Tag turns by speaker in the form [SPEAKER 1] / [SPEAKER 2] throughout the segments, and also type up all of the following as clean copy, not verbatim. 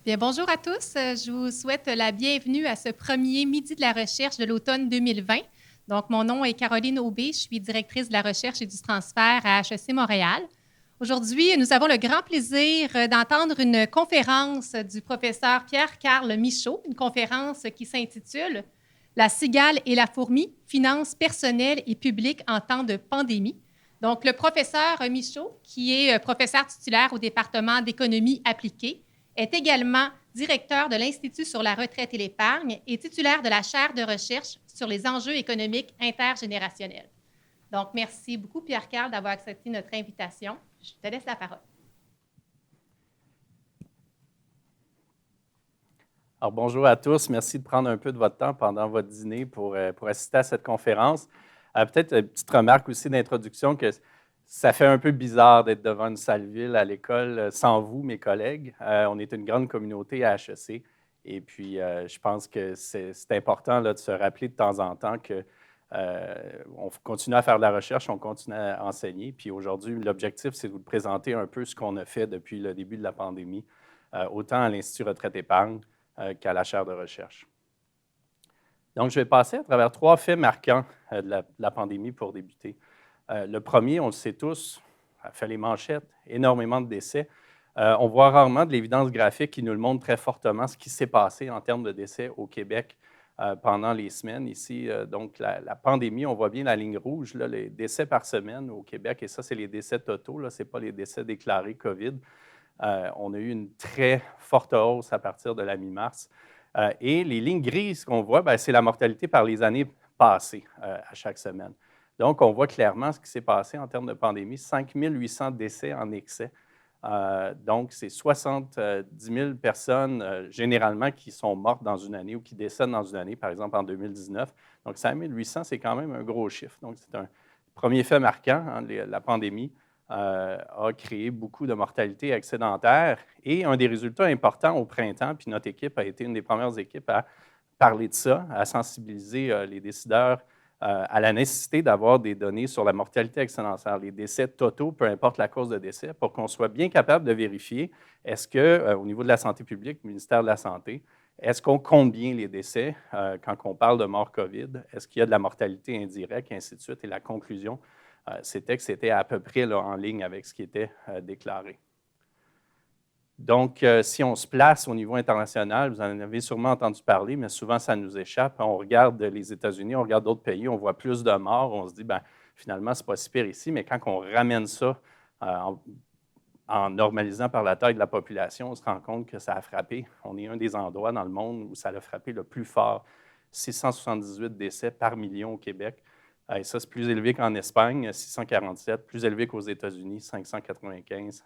[SPEAKER 1] Bien, bonjour à tous. Je vous souhaite la bienvenue à ce premier Midi de la recherche de l'automne 2020. Donc, mon nom est Caroline Aubé. Je suis directrice de la recherche et du transfert à HEC Montréal. Aujourd'hui, nous avons le grand plaisir d'entendre une conférence du professeur Pierre-Carl Michaud, une conférence qui s'intitule « La cigale et la fourmi, finances personnelles et publiques en temps de pandémie ». Donc, le professeur Michaud, qui est professeur titulaire au département d'économie appliquée, est également directeur de l'Institut sur la retraite et l'épargne et titulaire de la chaire de recherche sur les enjeux économiques intergénérationnels. Donc, merci beaucoup, Pierre-Carl, d'avoir accepté notre invitation. Je te laisse la parole.
[SPEAKER 2] Alors, bonjour à tous. Merci de prendre un peu de votre temps pendant votre dîner pour assister à cette conférence. Peut-être une petite remarque aussi d'introduction que ça fait un peu bizarre d'être devant une salle vide à l'école sans vous, mes collègues. On est une grande communauté à HEC et puis je pense que c'est important là, de se rappeler de temps en temps que on continue à faire de la recherche, on continue à enseigner. Puis aujourd'hui, l'objectif, c'est de vous présenter un peu ce qu'on a fait depuis le début de la pandémie, autant à l'Institut Retraite-Épargne qu'à la chaire de recherche. Donc, je vais passer à travers 3 faits marquants de la pandémie pour débuter. Le premier, on le sait tous, ça fait les manchettes, énormément de décès. On voit rarement de l'évidence graphique qui nous le montre très fortement ce qui s'est passé en termes de décès au Québec pendant les semaines ici. Donc, la pandémie, on voit bien la ligne rouge, là, les décès par semaine au Québec, et ça, c'est les décès totaux, ce n'est pas les décès déclarés COVID. On a eu une très forte hausse à partir de la mi-mars. Et les lignes grises qu'on voit, c'est la mortalité par les années passées à chaque semaine. Donc, on voit clairement ce qui s'est passé en termes de pandémie, 5 800 décès en excès. Donc, c'est 70 000 personnes généralement qui sont mortes dans une année ou qui décèdent dans une année, par exemple en 2019. Donc, 5 800, c'est quand même un gros chiffre. Donc, c'est un premier fait marquant, hein, la pandémie a créé beaucoup de mortalité excédentaire. Et un des résultats importants au printemps, puis notre équipe a été une des premières équipes à parler de ça, à sensibiliser les décideurs à la nécessité d'avoir des données sur la mortalité excédentaire, les décès totaux, peu importe la cause de décès, pour qu'on soit bien capable de vérifier est-ce que, au niveau de la santé publique, le ministère de la Santé, est-ce qu'on compte bien les décès quand on parle de mort COVID? Est-ce qu'il y a de la mortalité indirecte, et ainsi de suite? Et la conclusion, c'était que c'était à peu près là, en ligne avec ce qui était déclaré. Donc, si on se place au niveau international, vous en avez sûrement entendu parler, mais souvent ça nous échappe. On regarde les États-Unis, on regarde d'autres pays, on voit plus de morts, on se dit, finalement, ce n'est pas si pire ici, mais quand on ramène ça en normalisant par la taille de la population, on se rend compte que ça a frappé. On est un des endroits dans le monde où ça a frappé le plus fort, 678 décès par million au Québec. Et ça, c'est plus élevé qu'en Espagne, 647, plus élevé qu'aux États-Unis, 595,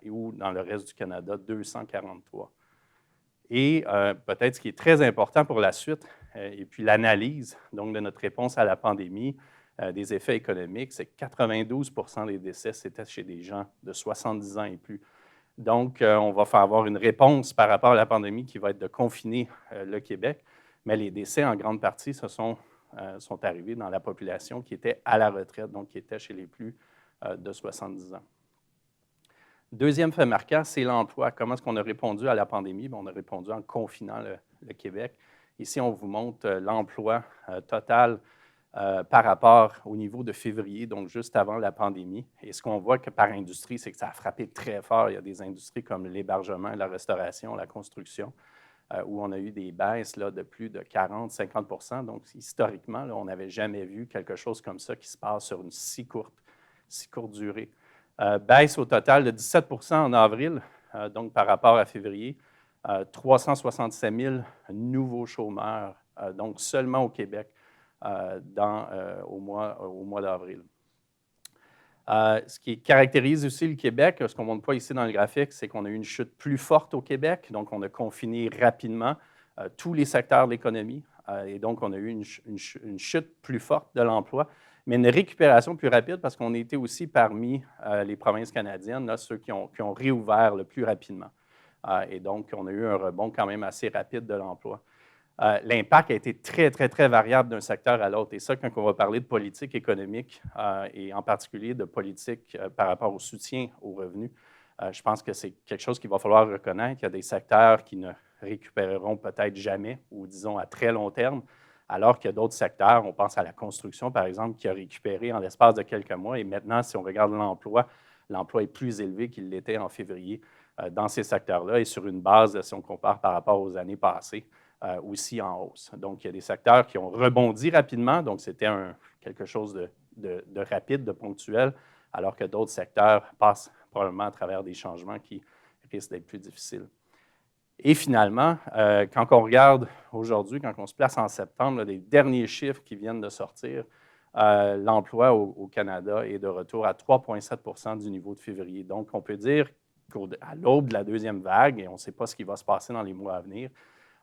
[SPEAKER 2] ou dans le reste du Canada, 243. Et peut-être ce qui est très important pour la suite, et puis l'analyse donc, de notre réponse à la pandémie, des effets économiques, c'est que 92 des décès, c'était chez des gens de 70 ans et plus. Donc, on va faire avoir une réponse par rapport à la pandémie qui va être de confiner le Québec, mais les décès, en grande partie, sont arrivés dans la population qui était à la retraite, donc qui était chez les plus de 70 ans. Deuxième fait marquant, c'est l'emploi. Comment est-ce qu'on a répondu à la pandémie? On a répondu en confinant le Québec. Ici, on vous montre l'emploi total par rapport au niveau de février, donc juste avant la pandémie. Et ce qu'on voit que par industrie, c'est que ça a frappé très fort. Il y a des industries comme l'hébergement, la restauration, la construction, où on a eu des baisses là, de plus de 40-50 %. Donc, historiquement, là, on n'avait jamais vu quelque chose comme ça qui se passe sur une si courte durée. Baisse au total de 17 % en avril, donc par rapport à février. 367 000 nouveaux chômeurs, donc seulement au Québec, au mois d'avril. Ce qui caractérise aussi le Québec, ce qu'on ne montre pas ici dans le graphique, c'est qu'on a eu une chute plus forte au Québec, donc on a confiné rapidement tous les secteurs de l'économie, et donc on a eu une chute plus forte de l'emploi, mais une récupération plus rapide parce qu'on était aussi parmi les provinces canadiennes, là, ceux qui ont réouvert le plus rapidement. Et donc, on a eu un rebond quand même assez rapide de l'emploi. L'impact a été très, très, très variable d'un secteur à l'autre. Et ça, quand on va parler de politique économique et en particulier de politique par rapport au soutien aux revenus, Je pense que c'est quelque chose qu'il va falloir reconnaître. Il y a des secteurs qui ne récupéreront peut-être jamais, ou disons à très long terme, alors qu'il y a d'autres secteurs, on pense à la construction, par exemple, qui a récupéré en l'espace de quelques mois. Et maintenant, si on regarde l'emploi est plus élevé qu'il l'était en février dans ces secteurs-là et sur une base, si on compare par rapport aux années passées, aussi en hausse. Donc, il y a des secteurs qui ont rebondi rapidement, donc c'était quelque chose de rapide, de ponctuel, alors que d'autres secteurs passent probablement à travers des changements qui risquent d'être plus difficiles. Et finalement, quand on regarde aujourd'hui, quand on se place en septembre, les derniers chiffres qui viennent de sortir, l'emploi au Canada est de retour à 3,7 % du niveau de février. Donc, on peut dire qu'à l'aube de la deuxième vague, et on ne sait pas ce qui va se passer dans les mois à venir,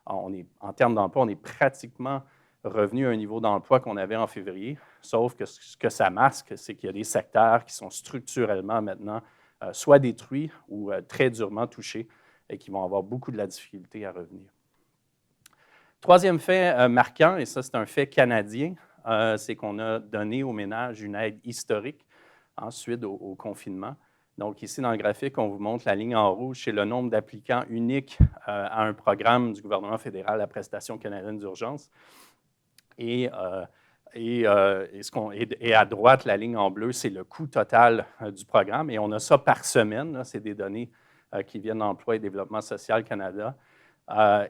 [SPEAKER 2] en termes d'emploi, on est pratiquement revenu à un niveau d'emploi qu'on avait en février, sauf que ce que ça masque, c'est qu'il y a des secteurs qui sont structurellement maintenant soit détruits ou très durement touchés et qui vont avoir beaucoup de la difficulté à revenir. Troisième fait marquant, et ça c'est un fait canadien, c'est qu'on a donné aux ménages une aide historique ensuite au confinement. Donc ici dans le graphique, on vous montre la ligne en rouge, c'est le nombre d'applicants uniques à un programme du gouvernement fédéral, la prestation canadienne d'urgence. Et à droite, la ligne en bleu, c'est le coût total du programme. Et on a ça par semaine. C'est des données qui viennent d'Emploi et Développement social Canada.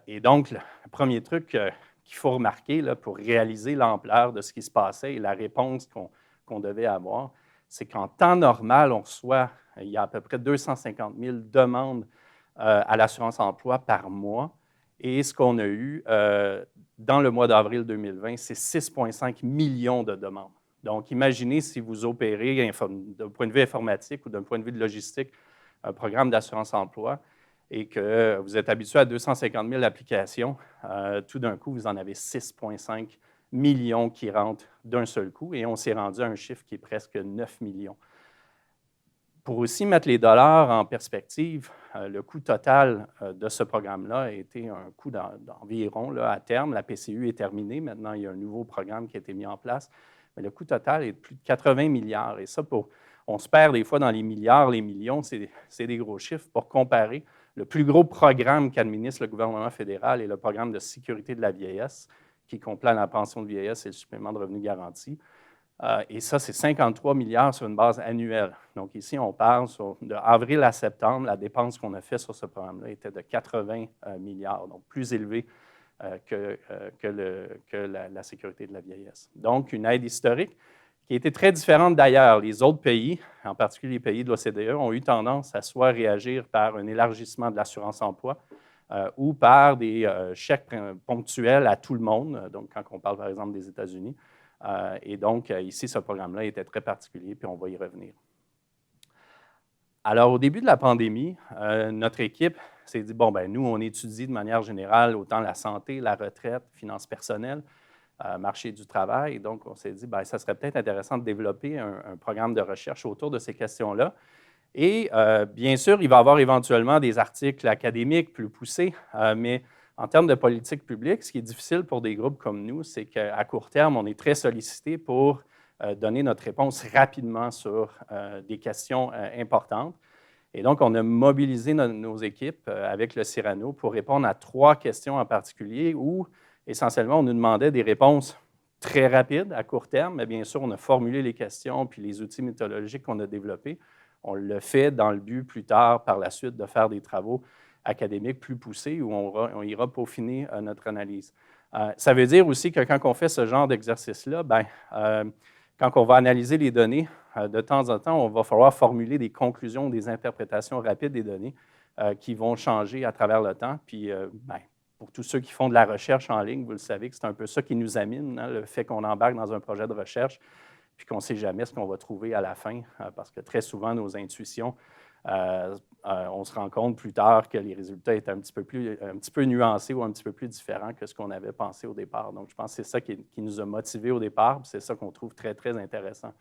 [SPEAKER 2] Et donc, le premier truc qu'il faut remarquer là, pour réaliser l'ampleur de ce qui se passait et la réponse qu'on devait avoir, c'est qu'en temps normal, on reçoit, il y a à peu près 250 000 demandes à l'assurance emploi par mois. Et ce qu'on a eu dans le mois d'avril 2020, c'est 6,5 millions de demandes. Donc, imaginez si vous opérez d'un point de vue informatique ou d'un point de vue de logistique un programme d'assurance emploi et que vous êtes habitué à 250 000 applications, tout d'un coup, vous en avez 6,5 millions qui rentrent d'un seul coup et on s'est rendu à un chiffre qui est presque 9 millions. Pour aussi mettre les dollars en perspective, le coût total de ce programme-là a été un coût d'environ, à terme, la PCU est terminée, maintenant il y a un nouveau programme qui a été mis en place, mais le coût total est de plus de 80 milliards. Et ça, on se perd des fois dans les milliards, les millions, c'est des gros chiffres. Pour comparer, le plus gros programme qu'administre le gouvernement fédéral est le programme de sécurité de la vieillesse, qui complète la pension de vieillesse et le supplément de revenu garanti. Et ça, c'est 53 milliards sur une base annuelle. Donc ici, on parle de avril à septembre, la dépense qu'on a faite sur ce programme-là était de 80 milliards, donc plus élevé que la sécurité de la vieillesse. Donc, une aide historique qui a été très différente d'ailleurs. Les autres pays, en particulier les pays de l'OCDE, ont eu tendance à soit réagir par un élargissement de l'assurance-emploi ou par des chèques ponctuels à tout le monde, donc quand on parle par exemple des États-Unis. Et donc, ici, ce programme-là était très particulier, puis on va y revenir. Alors, au début de la pandémie, notre équipe s'est dit, bon, ben nous, on étudie de manière générale autant la santé, la retraite, finances personnelles, marché du travail. Et donc, on s'est dit, bien, ça serait peut-être intéressant de développer un programme de recherche autour de ces questions-là. Et bien sûr, il va y avoir éventuellement des articles académiques plus poussés, mais en termes de politique publique, ce qui est difficile pour des groupes comme nous, c'est qu'à court terme, on est très sollicité pour donner notre réponse rapidement sur des questions importantes. Et donc, on a mobilisé nos équipes avec le Cyrano pour répondre à 3 questions en particulier où, essentiellement, on nous demandait des réponses très rapides à court terme, mais bien sûr, on a formulé les questions puis les outils méthodologiques qu'on a développés. On le fait dans le but plus tard, par la suite, de faire des travaux académiques plus poussés où on ira peaufiner notre analyse. Ça veut dire aussi que quand on fait ce genre d'exercice-là, quand on va analyser les données, de temps en temps, on va falloir formuler des conclusions, des interprétations rapides des données qui vont changer à travers le temps. Puis, pour tous ceux qui font de la recherche en ligne, vous le savez que c'est un peu ça qui nous amène, le fait qu'on embarque dans un projet de recherche puis qu'on ne sait jamais ce qu'on va trouver à la fin, parce que très souvent, nos intuitions, on se rend compte plus tard que les résultats étaient un petit peu nuancés ou un petit peu plus différents que ce qu'on avait pensé au départ. Donc, je pense que c'est ça qui nous a motivés au départ, puis c'est ça qu'on trouve très, très intéressant.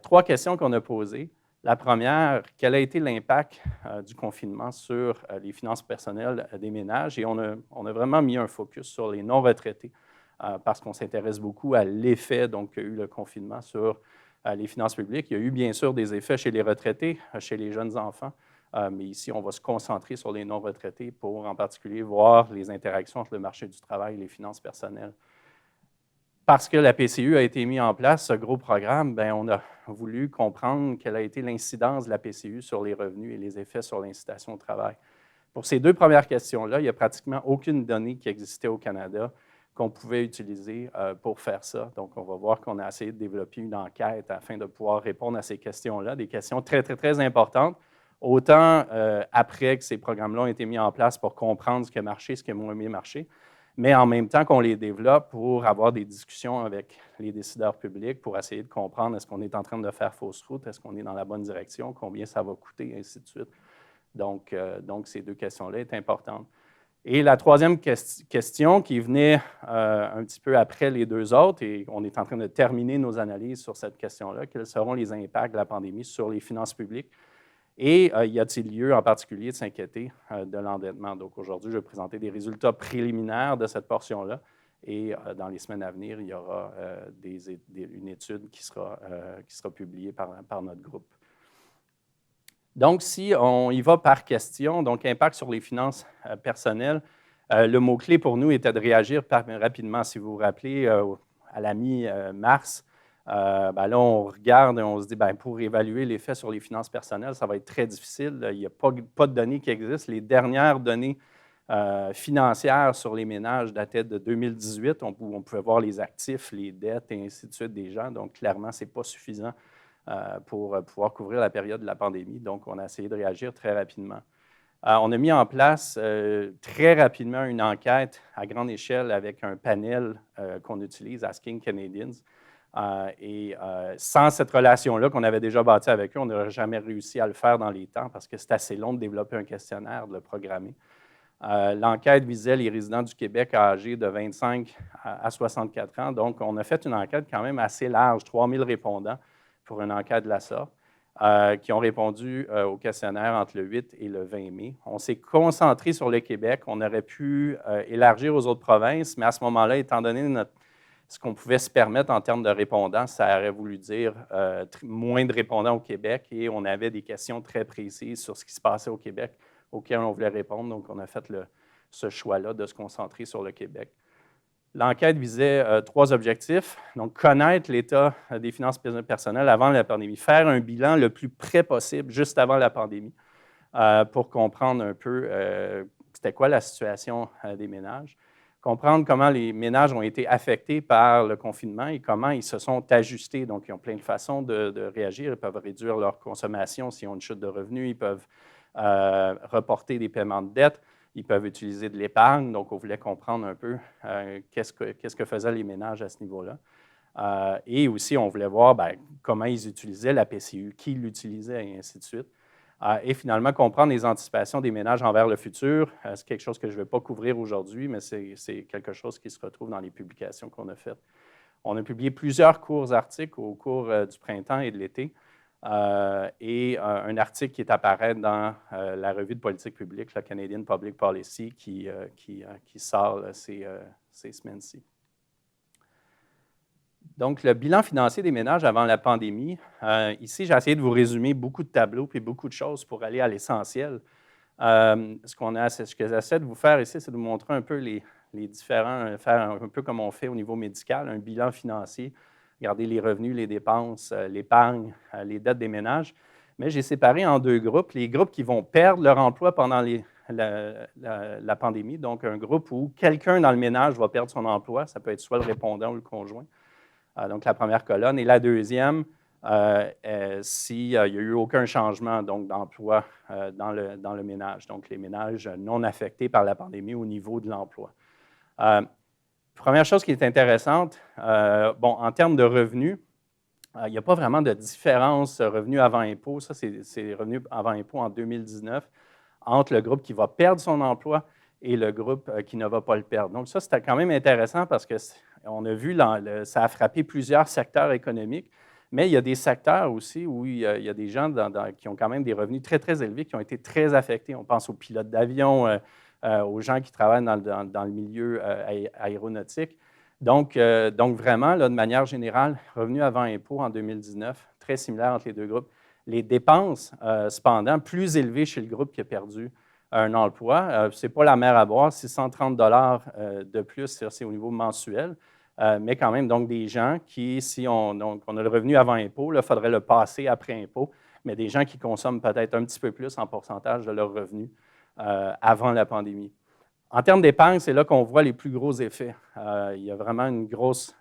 [SPEAKER 2] 3 questions qu'on a posées. La première, quel a été l'impact du confinement sur les finances personnelles des ménages? Et on a vraiment mis un focus sur les non-retraités parce qu'on s'intéresse beaucoup à l'effet qu'a eu le confinement sur les finances publiques. Il y a eu bien sûr des effets chez les retraités, chez les jeunes enfants, Mais ici, on va se concentrer sur les non-retraités pour, en particulier, voir les interactions entre le marché du travail et les finances personnelles. Parce que la PCU a été mise en place, ce gros programme, bien, on a voulu comprendre quelle a été l'incidence de la PCU sur les revenus et les effets sur l'incitation au travail. Pour ces deux premières questions-là, il n'y a pratiquement aucune donnée qui existait au Canada qu'on pouvait utiliser pour faire ça. Donc, on va voir qu'on a essayé de développer une enquête afin de pouvoir répondre à ces questions-là, des questions très, très, très importantes, autant après que ces programmes-là ont été mis en place pour comprendre ce qui a marché, ce qui a moins bien marché, mais en même temps qu'on les développe pour avoir des discussions avec les décideurs publics, pour essayer de comprendre est-ce qu'on est en train de faire fausse route, est-ce qu'on est dans la bonne direction, combien ça va coûter, et ainsi de suite. Donc ces deux questions-là sont importantes. Et la troisième question qui venait un petit peu après les deux autres, et on est en train de terminer nos analyses sur cette question-là, quels seront les impacts de la pandémie sur les finances publiques? Et y a-t-il lieu en particulier de s'inquiéter de l'endettement? Donc aujourd'hui, je vais présenter des résultats préliminaires de cette portion-là. Et dans les semaines à venir, il y aura une étude qui sera publiée par notre groupe. Donc, si on y va par question, donc impact sur les finances personnelles, le mot-clé pour nous était de réagir rapidement. Si vous vous rappelez, à la mi-mars, là, on regarde et on se dit, pour évaluer l'effet sur les finances personnelles, ça va être très difficile. Il n'y a pas de données qui existent. Les dernières données financières sur les ménages dataient de 2018. On pouvait voir les actifs, les dettes et ainsi de suite des gens. Donc, clairement, ce n'est pas suffisant pour pouvoir couvrir la période de la pandémie. Donc, on a essayé de réagir très rapidement. On a mis en place très rapidement une enquête à grande échelle avec un panel qu'on utilise, Asking Canadians. Sans cette relation-là qu'on avait déjà bâtie avec eux, on n'aurait jamais réussi à le faire dans les temps parce que c'est assez long de développer un questionnaire, de le programmer. L'enquête visait les résidents du Québec âgés de 25 à 64 ans. Donc, on a fait une enquête quand même assez large, 3000 répondants pour une enquête de la sorte, qui ont répondu au questionnaire entre le 8 et le 20 mai. On s'est concentré sur le Québec. On aurait pu élargir aux autres provinces, mais à ce moment-là, étant donné ce qu'on pouvait se permettre en termes de répondants, ça aurait voulu dire moins de répondants au Québec et on avait des questions très précises sur ce qui se passait au Québec auxquelles on voulait répondre. Donc, on a fait ce choix-là de se concentrer sur le Québec. L'enquête visait 3 objectifs. Donc, connaître l'état des finances personnelles avant la pandémie, faire un bilan le plus près possible juste avant la pandémie pour comprendre un peu c'était quoi la situation des ménages, comprendre comment les ménages ont été affectés par le confinement et comment ils se sont ajustés. Donc, ils ont plein de façons de réagir. Ils peuvent réduire leur consommation s'ils ont une chute de revenus. Ils peuvent reporter des paiements de dettes. Ils peuvent utiliser de l'épargne. Donc, on voulait comprendre un peu qu'est-ce que faisaient les ménages à ce niveau-là. Et aussi, on voulait voir comment ils utilisaient la PCU, qui l'utilisait, et ainsi de suite. Et finalement, comprendre les anticipations des ménages envers le futur. C'est quelque chose que je ne vais pas couvrir aujourd'hui, mais c'est quelque chose qui se retrouve dans les publications qu'on a faites. On a publié plusieurs courts articles au cours du printemps et de l'été. Et un article qui est apparu dans la revue de politique publique, la Canadian Public Policy, qui sort ces semaines-ci. Donc, le bilan financier des ménages avant la pandémie. Ici, j'ai essayé de vous résumer beaucoup de tableaux et beaucoup de choses pour aller à l'essentiel. Ce que j'essaie de vous faire ici, c'est de vous montrer un peu les différents, faire un peu comme on fait au niveau médical, un bilan financier. Regardez les revenus, les dépenses, l'épargne, les dettes des ménages. Mais j'ai séparé en 2 groupes. Les groupes qui vont perdre leur emploi pendant la pandémie. Donc, un groupe où quelqu'un dans le ménage va perdre son emploi. Ça peut être soit le répondant ou le conjoint. Donc, la première colonne. Et la deuxième, s'il n'y a eu aucun changement d'emploi dans le ménage. Donc, les ménages non affectés par la pandémie au niveau de l'emploi. Première chose qui est intéressante, en termes de revenus, il n'y a pas vraiment de différence revenus avant impôt. Ça, c'est revenus avant impôt en 2019 entre le groupe qui va perdre son emploi et le groupe qui ne va pas le perdre. Donc, ça, c'était quand même intéressant parce qu'on a vu, ça a frappé plusieurs secteurs économiques, mais il y a des secteurs aussi où il y a des gens qui ont quand même des revenus très, très élevés qui ont été très affectés. On pense aux pilotes d'avion, aux gens qui travaillent dans le milieu aéronautique. Donc vraiment, là, de manière générale, revenus avant impôt en 2019, très similaire entre les 2 groupes. Les dépenses, cependant, plus élevées chez le groupe qui a perdu un emploi. Ce n'est pas la mer à boire, 630 de plus, c'est au niveau mensuel. Mais quand même, donc des gens qui, si on a le revenu avant impôt, il faudrait le passer après impôt, mais des gens qui consomment peut-être un petit peu plus en pourcentage de leur revenu avant la pandémie. En termes d'épargne, c'est là qu'on voit les plus gros effets. Il y a vraiment une grosse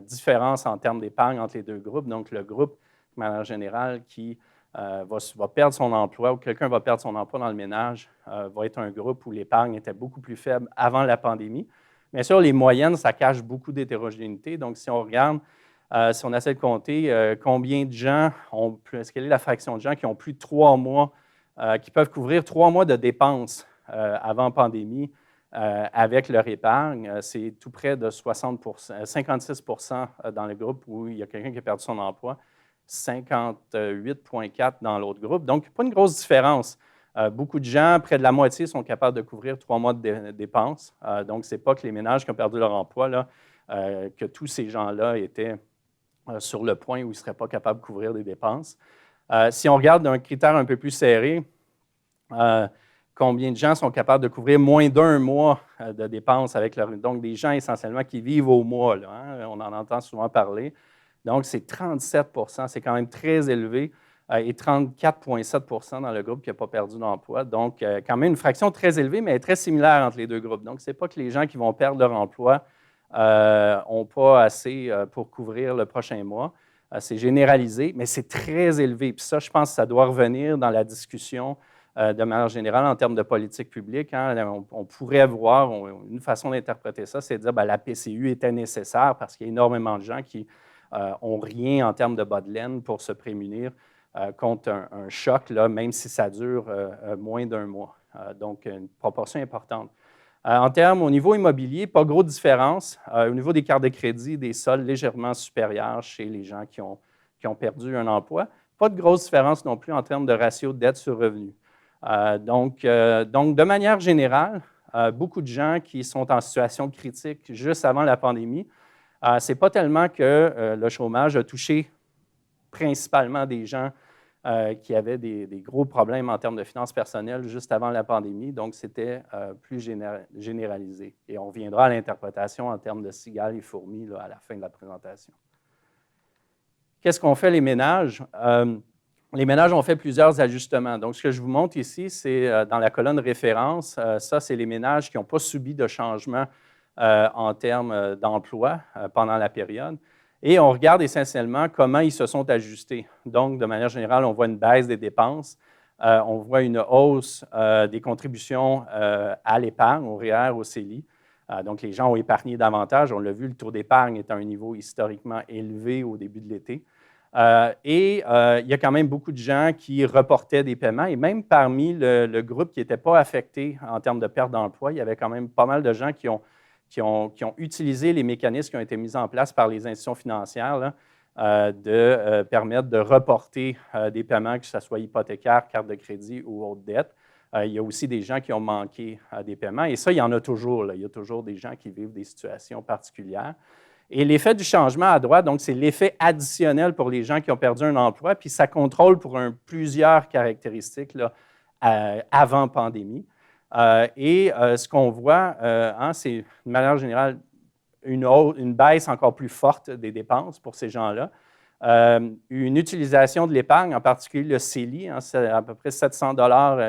[SPEAKER 2] différence en termes d'épargne entre les deux groupes. Donc, le groupe, de manière générale, qui va perdre son emploi ou quelqu'un va perdre son emploi dans le ménage, va être un groupe où l'épargne était beaucoup plus faible avant la pandémie. Bien sûr, les moyennes, ça cache beaucoup d'hétérogénéité. Donc, si on regarde, si on essaie de compter combien de gens ont, quelle est la fraction de gens qui ont plus de 3 mois, qui peuvent couvrir 3 mois de dépenses avant pandémie avec leur épargne, c'est tout près de 56 dans le groupe où il y a quelqu'un qui a perdu son emploi, 58,4 dans l'autre groupe. Donc, pas une grosse différence. Beaucoup de gens, près de la moitié, sont capables de couvrir 3 mois de dépenses. Donc, ce n'est pas que les ménages qui ont perdu leur emploi, là, que tous ces gens-là étaient sur le point où ils ne seraient pas capables de couvrir des dépenses. Si on regarde un critère un peu plus serré, combien de gens sont capables de couvrir moins d'1 mois de dépenses avec leur... Donc, des gens essentiellement qui vivent au mois, là, hein, on en entend souvent parler. Donc, c'est 37 c'est quand même très élevé, et 34,7 dans le groupe qui n'a pas perdu d'emploi. Donc, quand même une fraction très élevée, mais très similaire entre les deux groupes. Donc, ce n'est pas que les gens qui vont perdre leur emploi n'ont pas assez pour couvrir le prochain mois. C'est généralisé, mais c'est très élevé. Puis ça, je pense que ça doit revenir dans la discussion de manière générale en termes de politique publique. Hein. On pourrait voir, une façon d'interpréter ça, c'est de dire que la PCU était nécessaire parce qu'il y a énormément de gens qui n'ont rien en termes de bas de laine pour se prémunir contre un choc, là, même si ça dure moins d'1 mois. Donc, une proportion importante. En termes, au niveau immobilier, pas gros de différence. Au niveau des cartes de crédit, des soldes légèrement supérieurs chez les gens qui ont perdu un emploi. Pas de grosse différence non plus en termes de ratio de dette sur revenu. Donc, de manière générale, beaucoup de gens qui sont en situation critique juste avant la pandémie, ce n'est pas tellement que le chômage a touché principalement des gens qui avaient des gros problèmes en termes de finances personnelles juste avant la pandémie, donc c'était plus généralisé. Et on reviendra à l'interprétation en termes de cigales et fourmis là, à la fin de la présentation. Qu'est-ce qu'ont fait les ménages? Les ménages ont fait plusieurs ajustements. Donc, ce que je vous montre ici, c'est dans la colonne référence. Ça, c'est les ménages qui n'ont pas subi de changement en termes d'emploi pendant la période. Et on regarde essentiellement comment ils se sont ajustés. Donc, de manière générale, on voit une baisse des dépenses, on voit une hausse des contributions à l'épargne, au REER, au CELI. Donc, les gens ont épargné davantage. On l'a vu, le taux d'épargne est à un niveau historiquement élevé au début de l'été. Il y a quand même beaucoup de gens qui reportaient des paiements. Et même parmi le groupe qui n'était pas affecté en termes de perte d'emploi, il y avait quand même pas mal de gens qui ont utilisé les mécanismes qui ont été mis en place par les institutions financières là, de permettre de reporter des paiements, que ce soit hypothécaire, carte de crédit ou autre dette. Il y a aussi des gens qui ont manqué des paiements. Et ça, il y en a toujours. Là. Il y a toujours des gens qui vivent des situations particulières. Et l'effet du changement à droite, donc c'est l'effet additionnel pour les gens qui ont perdu un emploi, puis ça contrôle pour plusieurs caractéristiques là, avant pandémie. Ce qu'on voit, c'est de manière générale une baisse encore plus forte des dépenses pour ces gens-là. Une utilisation de l'épargne, en particulier le CELI, c'est à peu près 700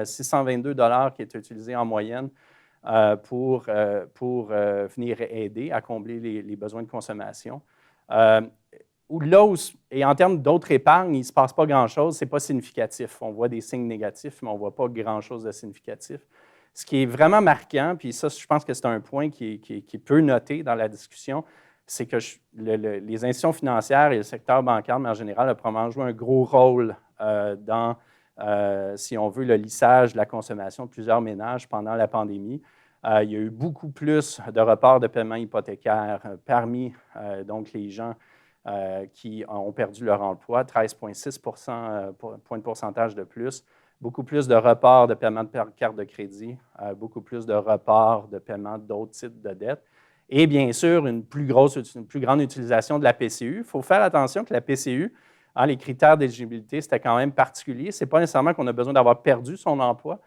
[SPEAKER 2] 622 qui est utilisé en moyenne pour venir aider à combler les besoins de consommation. Et en termes d'autres épargnes, il ne se passe pas grand-chose, ce n'est pas significatif. On voit des signes négatifs, mais on ne voit pas grand-chose de significatif. Ce qui est vraiment marquant, puis ça, je pense que c'est un point qui peut noter dans la discussion, c'est que les institutions financières et le secteur bancaire, mais en général, ont probablement joué un gros rôle dans, si on veut, le lissage de la consommation de plusieurs ménages pendant la pandémie. Il y a eu beaucoup plus de reports de paiement hypothécaire parmi donc les gens qui ont perdu leur emploi, 13,6 points de pourcentage de plus. Beaucoup plus de reports de paiement de carte de crédit, beaucoup plus de reports de paiement d'autres types de dettes. Et bien sûr, une plus grande utilisation de la PCU. Il faut faire attention que la PCU, Les critères d'éligibilité, c'était quand même particulier. Ce n'est pas nécessairement qu'on a besoin d'avoir perdu son emploi,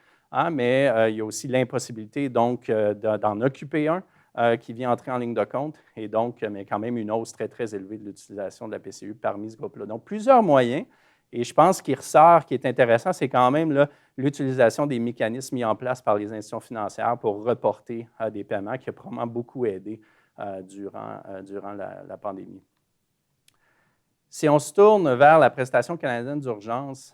[SPEAKER 2] mais il y a aussi l'impossibilité donc d'en occuper un qui vient entrer en ligne de compte, et donc, mais quand même une hausse très, très élevée de l'utilisation de la PCU parmi ce groupe-là. Donc, plusieurs moyens, et je pense qu'il ressort, qui est intéressant, c'est quand même l'utilisation des mécanismes mis en place par les institutions financières pour reporter des paiements, qui a probablement beaucoup aidé durant la pandémie. Si on se tourne vers la prestation canadienne d'urgence,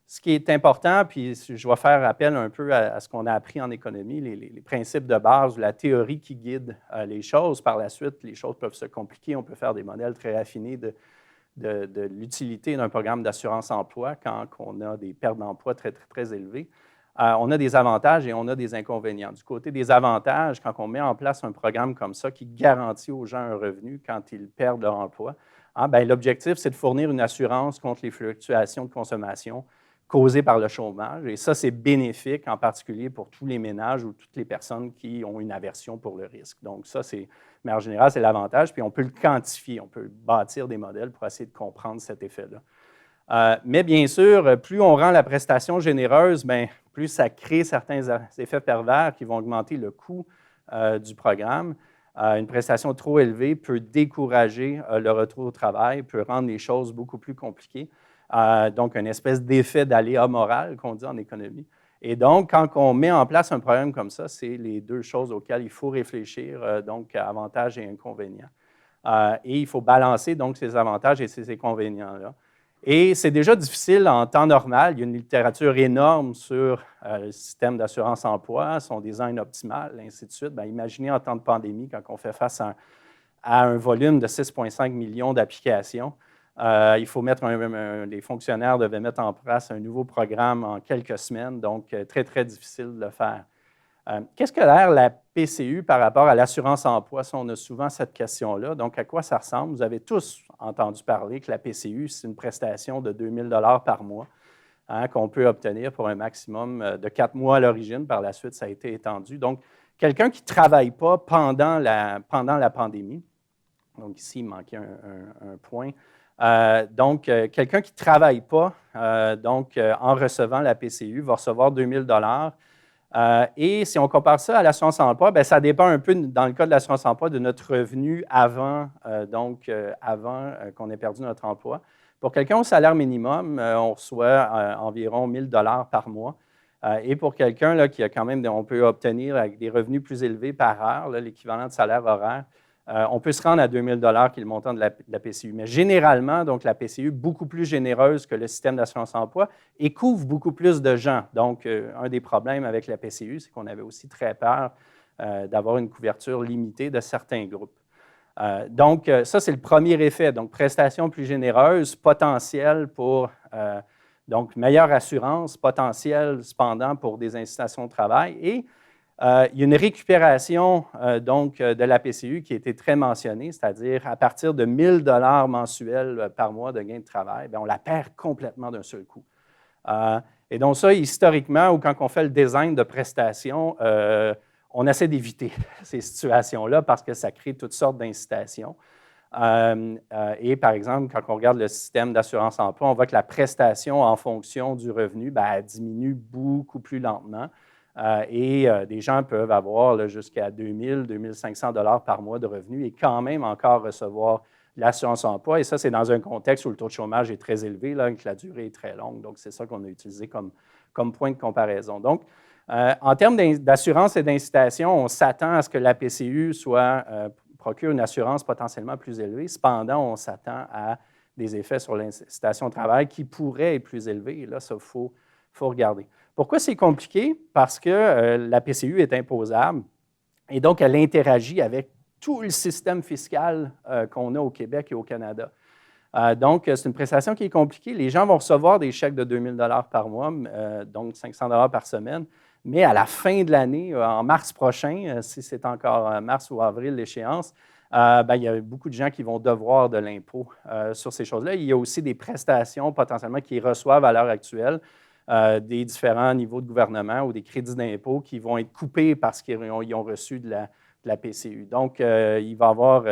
[SPEAKER 2] ce qui est important, puis je vais faire appel un peu à ce qu'on a appris en économie, les principes de base, la théorie qui guide les choses. Par la suite, les choses peuvent se compliquer. On peut faire des modèles très raffinés de l'utilité d'un programme d'assurance-emploi quand on a des pertes d'emploi très, très, très élevées. On a des avantages et on a des inconvénients. Du côté des avantages, quand on met en place un programme comme ça qui garantit aux gens un revenu quand ils perdent leur emploi, l'objectif, c'est de fournir une assurance contre les fluctuations de consommation causées par le chômage. Et ça, c'est bénéfique, en particulier pour tous les ménages ou toutes les personnes qui ont une aversion pour le risque. Donc ça, mais en général, c'est l'avantage. Puis on peut le quantifier, on peut bâtir des modèles pour essayer de comprendre cet effet-là. Mais bien sûr, plus on rend la prestation généreuse, plus ça crée certains effets pervers qui vont augmenter le coût du programme. Une prestation trop élevée peut décourager le retour au travail, peut rendre les choses beaucoup plus compliquées. Donc, une espèce d'effet d'aléa moral qu'on dit en économie. Et donc, quand on met en place un programme comme ça, c'est les deux choses auxquelles il faut réfléchir, donc avantages et inconvénients. Et il faut balancer donc ces avantages et ces inconvénients-là. Et c'est déjà difficile en temps normal. Il y a une littérature énorme sur le système d'assurance-emploi, son design optimal, ainsi de suite. Imaginez en temps de pandémie, quand on fait face à un volume de 6,5 millions d'applications, il faut les fonctionnaires devaient mettre en place un nouveau programme en quelques semaines, donc très, très difficile de le faire. Qu'est-ce que l'air la PCU par rapport à l'assurance-emploi? On a souvent cette question-là. Donc, à quoi ça ressemble? Vous avez tous entendu parler que la PCU, c'est une prestation de 2 000 $ par mois qu'on peut obtenir pour un maximum de 4 mois à l'origine. Par la suite, ça a été étendu. Donc, quelqu'un qui ne travaille pas pendant la pandémie, donc ici, il manquait un point. Donc, quelqu'un qui ne travaille pas, en recevant la PCU, va recevoir 2 000 $. Et si on compare ça à l'assurance-emploi, ça dépend un peu, dans le cas de l'assurance-emploi, de notre revenu avant qu'on ait perdu notre emploi. Pour quelqu'un au salaire minimum, on reçoit environ 1 000 $ par mois. Et pour quelqu'un qui a quand même, on peut obtenir avec des revenus plus élevés par heure, l'équivalent de salaire horaire, on peut se rendre à 2 000 $ qui est le montant de la PCU. Mais généralement, donc, la PCU est beaucoup plus généreuse que le système d'assurance-emploi et couvre beaucoup plus de gens. Donc, un des problèmes avec la PCU, c'est qu'on avait aussi très peur d'avoir une couverture limitée de certains groupes. Donc, ça, c'est le premier effet. Donc, prestation plus généreuse, potentiel pour donc meilleure assurance, potentiel cependant pour des incitations de travail. Et il y a une récupération de la PCU qui a été très mentionnée, c'est-à-dire à partir de 1 000 $ mensuels par mois de gain de travail, on la perd complètement d'un seul coup. Et donc ça, historiquement, ou quand on fait le design de prestations, on essaie d'éviter ces situations-là parce que ça crée toutes sortes d'incitations. Et par exemple, quand on regarde le système d'assurance-emploi, on voit que la prestation en fonction du revenu elle diminue beaucoup plus lentement. Et des gens peuvent avoir jusqu'à 2 000, 2 500 $ par mois de revenus et quand même encore recevoir l'assurance-emploi. Et ça, c'est dans un contexte où le taux de chômage est très élevé, et que la durée est très longue. Donc, c'est ça qu'on a utilisé comme point de comparaison. Donc, en termes d'assurance et d'incitation, on s'attend à ce que la PCU procure une assurance potentiellement plus élevée. Cependant, on s'attend à des effets sur l'incitation au travail qui pourraient être plus élevés. Et là, ça, il faut regarder. Pourquoi c'est compliqué? Parce que la PCU est imposable et donc elle interagit avec tout le système fiscal qu'on a au Québec et au Canada. Donc, c'est une prestation qui est compliquée. Les gens vont recevoir des chèques de 2 000 $ par mois, donc 500 $ par semaine, mais à la fin de l'année, en mars prochain, si c'est encore mars ou avril l'échéance, il y a beaucoup de gens qui vont devoir de l'impôt sur ces choses-là. Il y a aussi des prestations potentiellement qu'ils reçoivent à l'heure actuelle, des différents niveaux de gouvernement ou des crédits d'impôt qui vont être coupés parce qu'ils ont reçu de la PCU. Donc, il va y avoir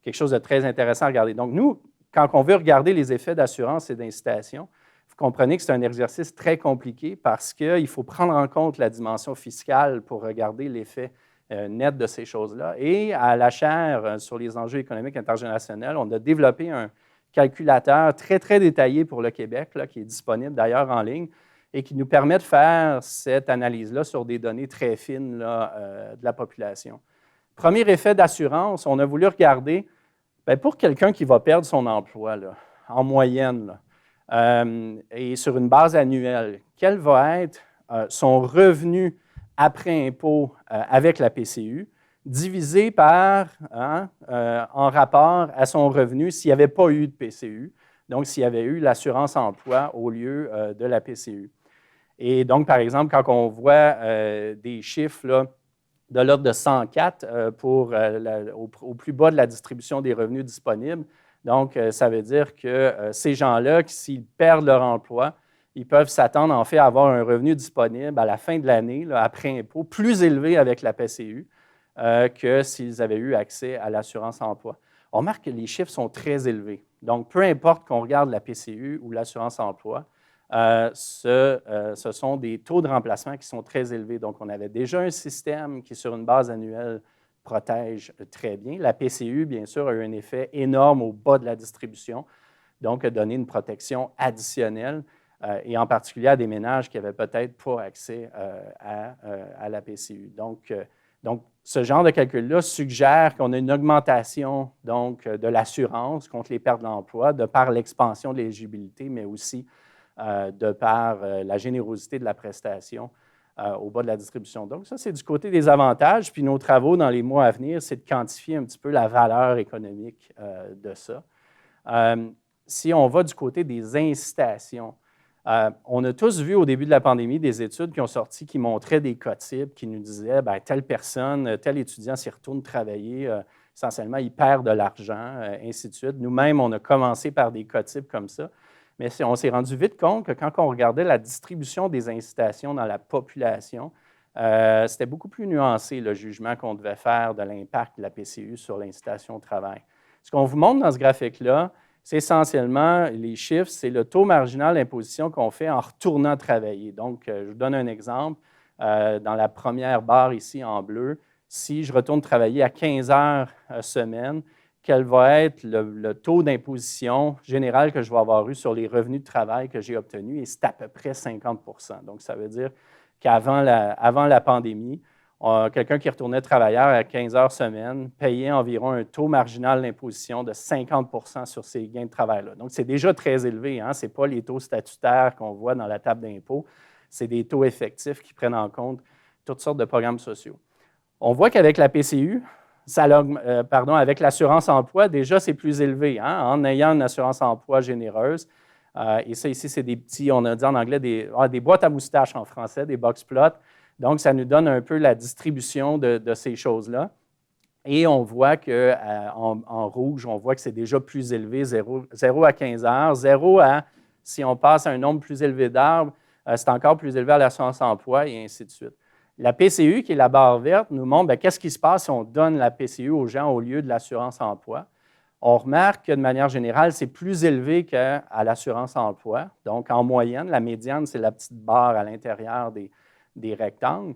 [SPEAKER 2] quelque chose de très intéressant à regarder. Donc, nous, quand on veut regarder les effets d'assurance et d'incitation, vous comprenez que c'est un exercice très compliqué parce qu'il faut prendre en compte la dimension fiscale pour regarder l'effet net de ces choses-là. Et à la chaire sur les enjeux économiques intergénérationnels, on a développé un calculateur très, très détaillé pour le Québec, là, qui est disponible d'ailleurs en ligne, et qui nous permet de faire cette analyse-là sur des données très fines là, de la population. Premier effet d'assurance, on a voulu regarder, bien, pour quelqu'un qui va perdre son emploi, là, en moyenne, là, et sur une base annuelle, quel va être son revenu après impôt avec la PCU, divisé par, en rapport à son revenu s'il n'y avait pas eu de PCU, donc s'il y avait eu l'assurance emploi au lieu de la PCU. Et donc, par exemple, quand on voit des chiffres là, de l'ordre de 104 au plus bas de la distribution des revenus disponibles, donc ça veut dire que ces gens-là, s'ils perdent leur emploi, ils peuvent s'attendre en fait à avoir un revenu disponible à la fin de l'année, là, après impôt, plus élevé avec la PCU que s'ils avaient eu accès à l'assurance emploi. On remarque que les chiffres sont très élevés. Donc, peu importe qu'on regarde la PCU ou l'assurance emploi, ce sont des taux de remplacement qui sont très élevés. Donc, on avait déjà un système qui, sur une base annuelle, protège très bien. La PCU, bien sûr, a eu un effet énorme au bas de la distribution, donc a donné une protection additionnelle, et en particulier à des ménages qui n'avaient peut-être pas accès à la PCU. Donc, ce genre de calcul-là suggère qu'on a une augmentation donc, de l'assurance contre les pertes d'emploi de par l'expansion de l'éligibilité, mais aussi de par la générosité de la prestation au bas de la distribution. Donc, ça, c'est du côté des avantages. Puis nos travaux dans les mois à venir, c'est de quantifier un petit peu la valeur économique de ça. Si on va du côté des incitations, on a tous vu au début de la pandémie des études qui ont sorti qui montraient des cas types qui nous disaient bien, telle personne, tel étudiant s'y retourne travailler, essentiellement, il perd de l'argent, ainsi de suite. Nous-mêmes, on a commencé par des cas types comme ça. Mais on s'est rendu vite compte que quand on regardait la distribution des incitations dans la population, c'était beaucoup plus nuancé le jugement qu'on devait faire de l'impact de la PCU sur l'incitation au travail. Ce qu'on vous montre dans ce graphique-là, c'est essentiellement les chiffres, c'est le taux marginal d'imposition qu'on fait en retournant travailler. Donc, je vous donne un exemple. Dans la première barre ici en bleu, si je retourne travailler à 15 heures semaine, quel va être le taux d'imposition général que je vais avoir eu sur les revenus de travail que j'ai obtenus, et c'est à peu près 50 %. Donc, ça veut dire qu'avant la pandémie, quelqu'un qui retournait travailleur à 15 heures semaine payait environ un taux marginal d'imposition de 50 % sur ces gains de travail-là. Donc, c'est déjà très élevé. Hein? Ce n'est pas les taux statutaires qu'on voit dans la table d'impôt. C'est des taux effectifs qui prennent en compte toutes sortes de programmes sociaux. On voit qu'avec la PCU, avec l'assurance emploi, déjà, c'est plus élevé, hein, en ayant une assurance emploi généreuse. Et ça, ici, c'est des petits, on a dit en anglais, des boîtes à moustaches en français, des box plots. Donc, ça nous donne un peu la distribution de ces choses-là. Et on voit qu'en rouge, on voit que c'est déjà plus élevé, 0 à 15 heures, 0 à, si on passe à un nombre plus élevé d'arbres, c'est encore plus élevé à l'assurance emploi, et ainsi de suite. La PCU, qui est la barre verte, nous montre qu'est-ce qui se passe si on donne la PCU aux gens au lieu de l'assurance emploi. On remarque que, de manière générale, c'est plus élevé qu'à l'assurance emploi. Donc, en moyenne, la médiane, c'est la petite barre à l'intérieur des rectangles.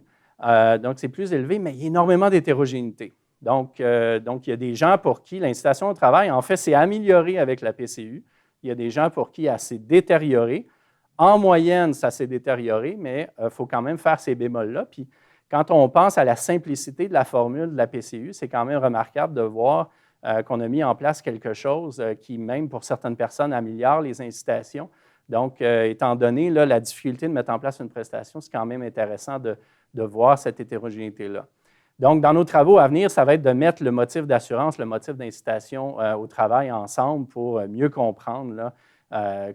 [SPEAKER 2] Donc, c'est plus élevé, mais il y a énormément d'hétérogénéité. Donc, il y a des gens pour qui l'incitation au travail, en fait, s'est améliorée avec la PCU. Il y a des gens pour qui elle s'est détériorée. En moyenne, ça s'est détérioré, mais il faut quand même faire ces bémols-là. Puis, quand on pense à la simplicité de la formule de la PCU, c'est quand même remarquable de voir qu'on a mis en place quelque chose qui, même pour certaines personnes, améliore les incitations. Donc, étant donné là, la difficulté de mettre en place une prestation, c'est quand même intéressant de voir cette hétérogénéité-là. Donc, dans nos travaux à venir, ça va être de mettre le motif d'assurance, le motif d'incitation au travail ensemble pour mieux comprendre là,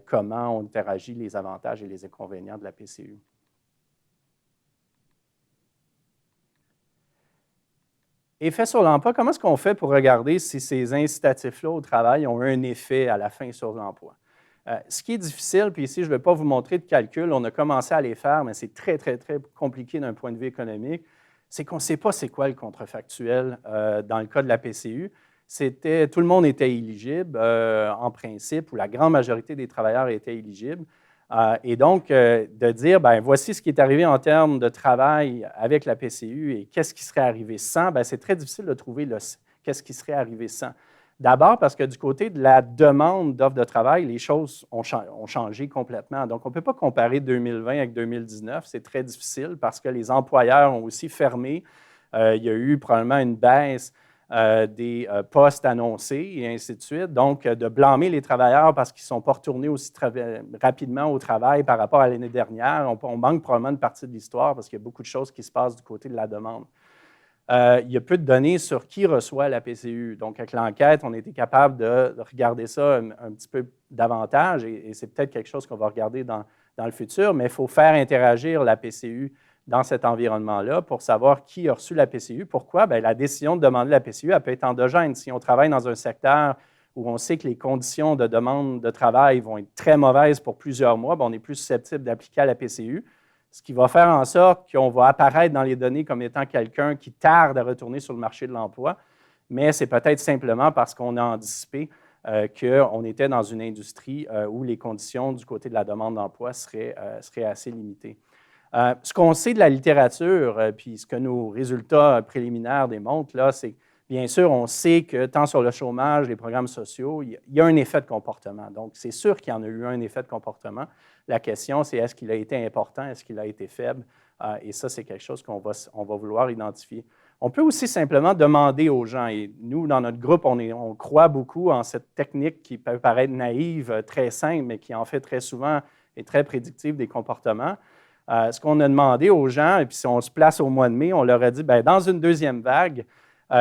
[SPEAKER 2] comment on interagit, les avantages et les inconvénients de la PCU. Effet sur l'emploi, comment est-ce qu'on fait pour regarder si ces incitatifs-là au travail ont un effet à la fin sur l'emploi? Ce qui est difficile, puis ici, je ne vais pas vous montrer de calcul, on a commencé à les faire, mais c'est très, très, très compliqué d'un point de vue économique, c'est qu'on ne sait pas c'est quoi le contrefactuel dans le cas de la PCU. tout le monde était éligible en principe, ou la grande majorité des travailleurs étaient éligibles. Et donc, de dire, bien, voici ce qui est arrivé en termes de travail avec la PCU et qu'est-ce qui serait arrivé sans, bien, c'est très difficile de trouver qu'est-ce qui serait arrivé sans. D'abord parce que du côté de la demande d'offres de travail, les choses ont changé complètement. Donc, on ne peut pas comparer 2020 avec 2019. C'est très difficile parce que les employeurs ont aussi fermé. Il y a eu probablement une baisse des postes annoncés et ainsi de suite. Donc, de blâmer les travailleurs parce qu'ils ne sont pas retournés aussi rapidement au travail par rapport à l'année dernière, on manque probablement une partie de l'histoire parce qu'il y a beaucoup de choses qui se passent du côté de la demande. Il y a peu de données sur qui reçoit la PCU. Donc, avec l'enquête, on a été capable de regarder ça un petit peu davantage et c'est peut-être quelque chose qu'on va regarder dans le futur, mais il faut faire interagir la PCU dans cet environnement-là pour savoir qui a reçu la PCU. Pourquoi? Bien, la décision de demander la PCU, elle peut être endogène. Si on travaille dans un secteur où on sait que les conditions de demande de travail vont être très mauvaises pour plusieurs mois, bien, on est plus susceptible d'appliquer à la PCU, ce qui va faire en sorte qu'on va apparaître dans les données comme étant quelqu'un qui tarde à retourner sur le marché de l'emploi, mais c'est peut-être simplement parce qu'on a anticipé qu'on était dans une industrie où les conditions du côté de la demande d'emploi seraient assez limitées. Ce qu'on sait de la littérature, puis ce que nos résultats préliminaires démontrent, là, c'est que, bien sûr, on sait que tant sur le chômage, les programmes sociaux, il y a un effet de comportement. Donc, c'est sûr qu'il y en a eu un effet de comportement. La question, c'est est-ce qu'il a été important, est-ce qu'il a été faible? Et ça, c'est quelque chose qu'on va vouloir identifier. On peut aussi simplement demander aux gens, et nous, dans notre groupe, on croit beaucoup en cette technique qui peut paraître naïve, très simple, mais qui en fait très souvent est très prédictive des comportements. Ce qu'on a demandé aux gens, et puis si on se place au mois de mai, on leur a dit, bien, dans une deuxième vague,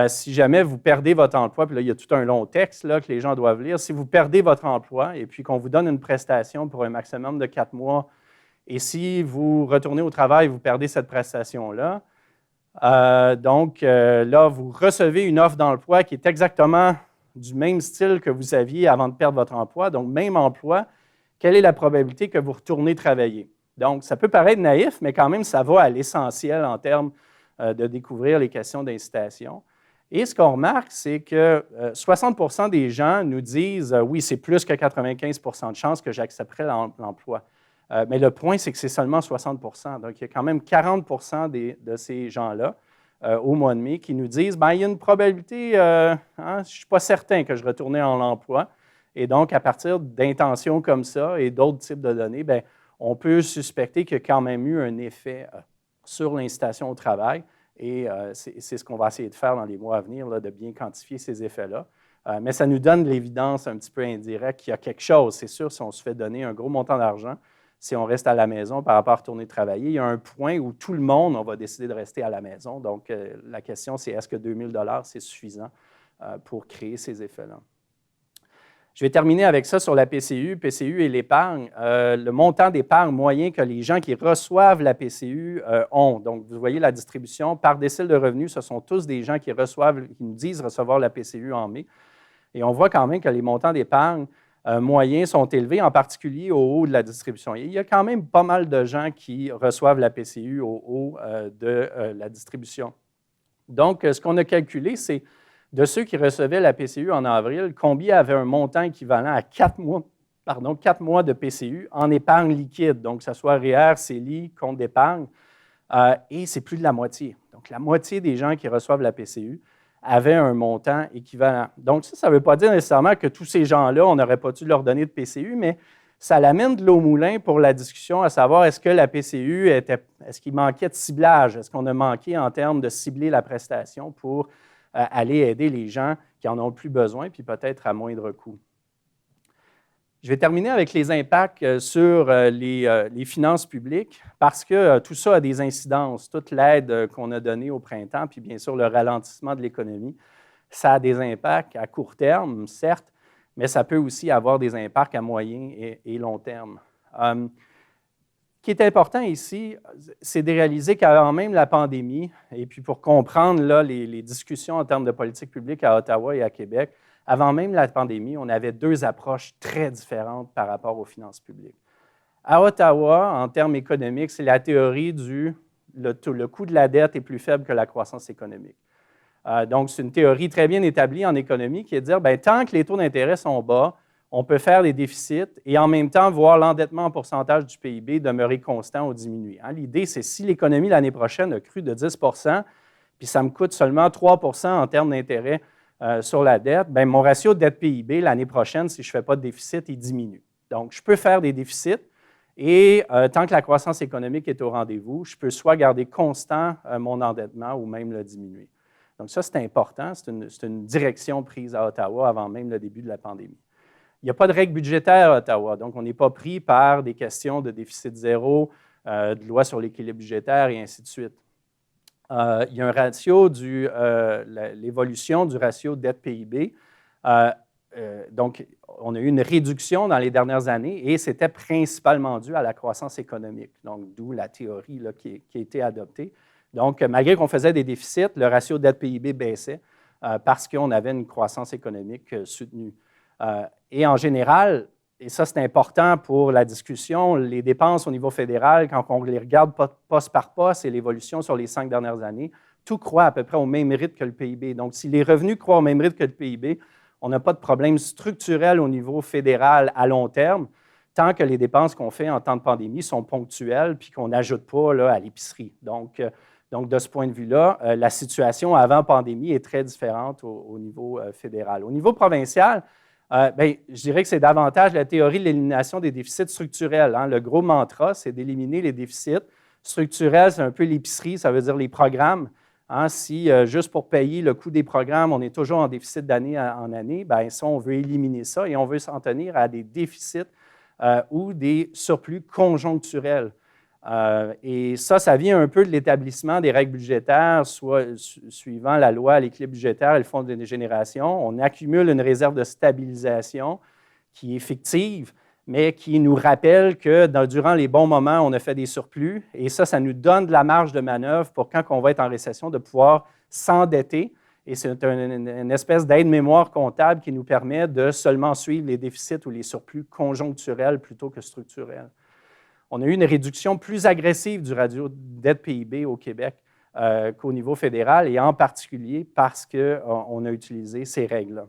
[SPEAKER 2] si jamais vous perdez votre emploi, puis là, il y a tout un long texte là, que les gens doivent lire, si vous perdez votre emploi et puis qu'on vous donne une prestation pour un maximum de 4 mois, et si vous retournez au travail, vous perdez cette prestation-là, donc là, vous recevez une offre d'emploi qui est exactement du même style que vous aviez avant de perdre votre emploi, donc même emploi, quelle est la probabilité que vous retournez travailler? Donc, ça peut paraître naïf, mais quand même, ça va à l'essentiel en termes de découvrir les questions d'incitation. Et ce qu'on remarque, c'est que 60 des gens nous disent oui, c'est plus que 95 de chances que j'accepterai l'emploi. Mais le point, c'est que c'est seulement 60 Donc, il y a quand même 40 de ces gens-là au mois de mai qui nous disent bien, il y a une probabilité, je ne suis pas certain que je retourne en emploi. Et donc, à partir d'intentions comme ça et d'autres types de données, bien, on peut suspecter qu'il y a quand même eu un effet sur l'incitation au travail. Et c'est ce qu'on va essayer de faire dans les mois à venir, là, de bien quantifier ces effets-là. Mais ça nous donne de l'évidence un petit peu indirecte qu'il y a quelque chose. C'est sûr, si on se fait donner un gros montant d'argent, si on reste à la maison par rapport à retourner travailler, il y a un point où tout le monde, on va décider de rester à la maison. Donc, la question, c'est est-ce que 2 000 $, c'est suffisant pour créer ces effets-là? Je vais terminer avec ça sur la PCU et l'épargne. Le montant d'épargne moyen que les gens qui reçoivent la PCU ont. Donc, vous voyez la distribution par décile de revenus, ce sont tous des gens qui nous disent recevoir la PCU en mai. Et on voit quand même que les montants d'épargne moyens sont élevés, en particulier au haut de la distribution. Et il y a quand même pas mal de gens qui reçoivent la PCU au haut de la distribution. Donc, ce qu'on a calculé, c'est de ceux qui recevaient la PCU en avril, combien avaient un montant équivalent à 4 mois de PCU en épargne liquide, donc que ce soit REER, CELI, compte d'épargne, et c'est plus de la moitié. Donc, la moitié des gens qui reçoivent la PCU avaient un montant équivalent. Donc, ça ne veut pas dire nécessairement que tous ces gens-là, on n'aurait pas dû leur donner de PCU, mais ça l'amène de l'eau au moulin pour la discussion, à savoir est-ce que la PCU est-ce qu'il manquait de ciblage? Est-ce qu'on a manqué en termes de cibler la prestation pour aller aider les gens qui en ont le plus besoin, puis peut-être à moindre coût. Je vais terminer avec les impacts sur les finances publiques, parce que tout ça a des incidences. Toute l'aide qu'on a donnée au printemps, puis bien sûr le ralentissement de l'économie, ça a des impacts à court terme, certes, mais ça peut aussi avoir des impacts à moyen et long terme. Ce qui est important ici, c'est de réaliser qu'avant même la pandémie, et puis pour comprendre là, les discussions en termes de politique publique à Ottawa et à Québec, avant même la pandémie, on avait deux approches très différentes par rapport aux finances publiques. À Ottawa, en termes économiques, c'est la théorie le coût de la dette est plus faible que la croissance économique. Donc, c'est une théorie très bien établie en économie qui est de dire, bien, tant que les taux d'intérêt sont bas, on peut faire des déficits et en même temps voir l'endettement en pourcentage du PIB demeurer constant ou diminuer. L'idée, c'est si l'économie l'année prochaine a cru de 10 puis ça me coûte seulement 3 en termes d'intérêt sur la dette, bien, mon ratio de dette-PIB l'année prochaine, si je ne fais pas de déficit, il diminue. Donc, je peux faire des déficits et tant que la croissance économique est au rendez-vous, je peux soit garder constant mon endettement ou même le diminuer. Donc, ça, c'est important. C'est une direction prise à Ottawa avant même le début de la pandémie. Il n'y a pas de règles budgétaires à Ottawa, donc on n'est pas pris par des questions de déficit zéro, de loi sur l'équilibre budgétaire et ainsi de suite. Il y a un ratio l'évolution du ratio dette-PIB. Donc, on a eu une réduction dans les dernières années et c'était principalement dû à la croissance économique, donc d'où la théorie là, qui a été adoptée. Donc, malgré qu'on faisait des déficits, le ratio dette-PIB baissait parce qu'on avait une croissance économique soutenue. Et en général, et ça c'est important pour la discussion, les dépenses au niveau fédéral, quand on les regarde poste par poste et l'évolution sur les 5 dernières années, tout croît à peu près au même rythme que le PIB. Donc, si les revenus croient au même rythme que le PIB, on n'a pas de problème structurel au niveau fédéral à long terme, tant que les dépenses qu'on fait en temps de pandémie sont ponctuelles puis qu'on n'ajoute pas là, à l'épicerie. Donc, de ce point de vue-là, la situation avant pandémie est très différente au niveau fédéral. Au niveau provincial, je dirais que c'est davantage la théorie de l'élimination des déficits structurels. Le gros mantra, c'est d'éliminer les déficits structurels. C'est un peu l'épicerie, ça veut dire les programmes. Si juste pour payer le coût des programmes, on est toujours en déficit d'année en année, ça, on veut éliminer ça et on veut s'en tenir à des déficits ou des surplus conjoncturels. Et ça vient un peu de l'établissement des règles budgétaires, soit suivant la loi à l'équilibre budgétaire et le fonds de génération. On accumule une réserve de stabilisation qui est fictive, mais qui nous rappelle que durant les bons moments, on a fait des surplus. Et ça nous donne de la marge de manœuvre pour quand on va être en récession, de pouvoir s'endetter. Et c'est une espèce d'aide-mémoire comptable qui nous permet de seulement suivre les déficits ou les surplus conjoncturels plutôt que structurels. On a eu une réduction plus agressive du ratio dette-PIB au Québec qu'au niveau fédéral, et en particulier parce qu'on a utilisé ces règles-là.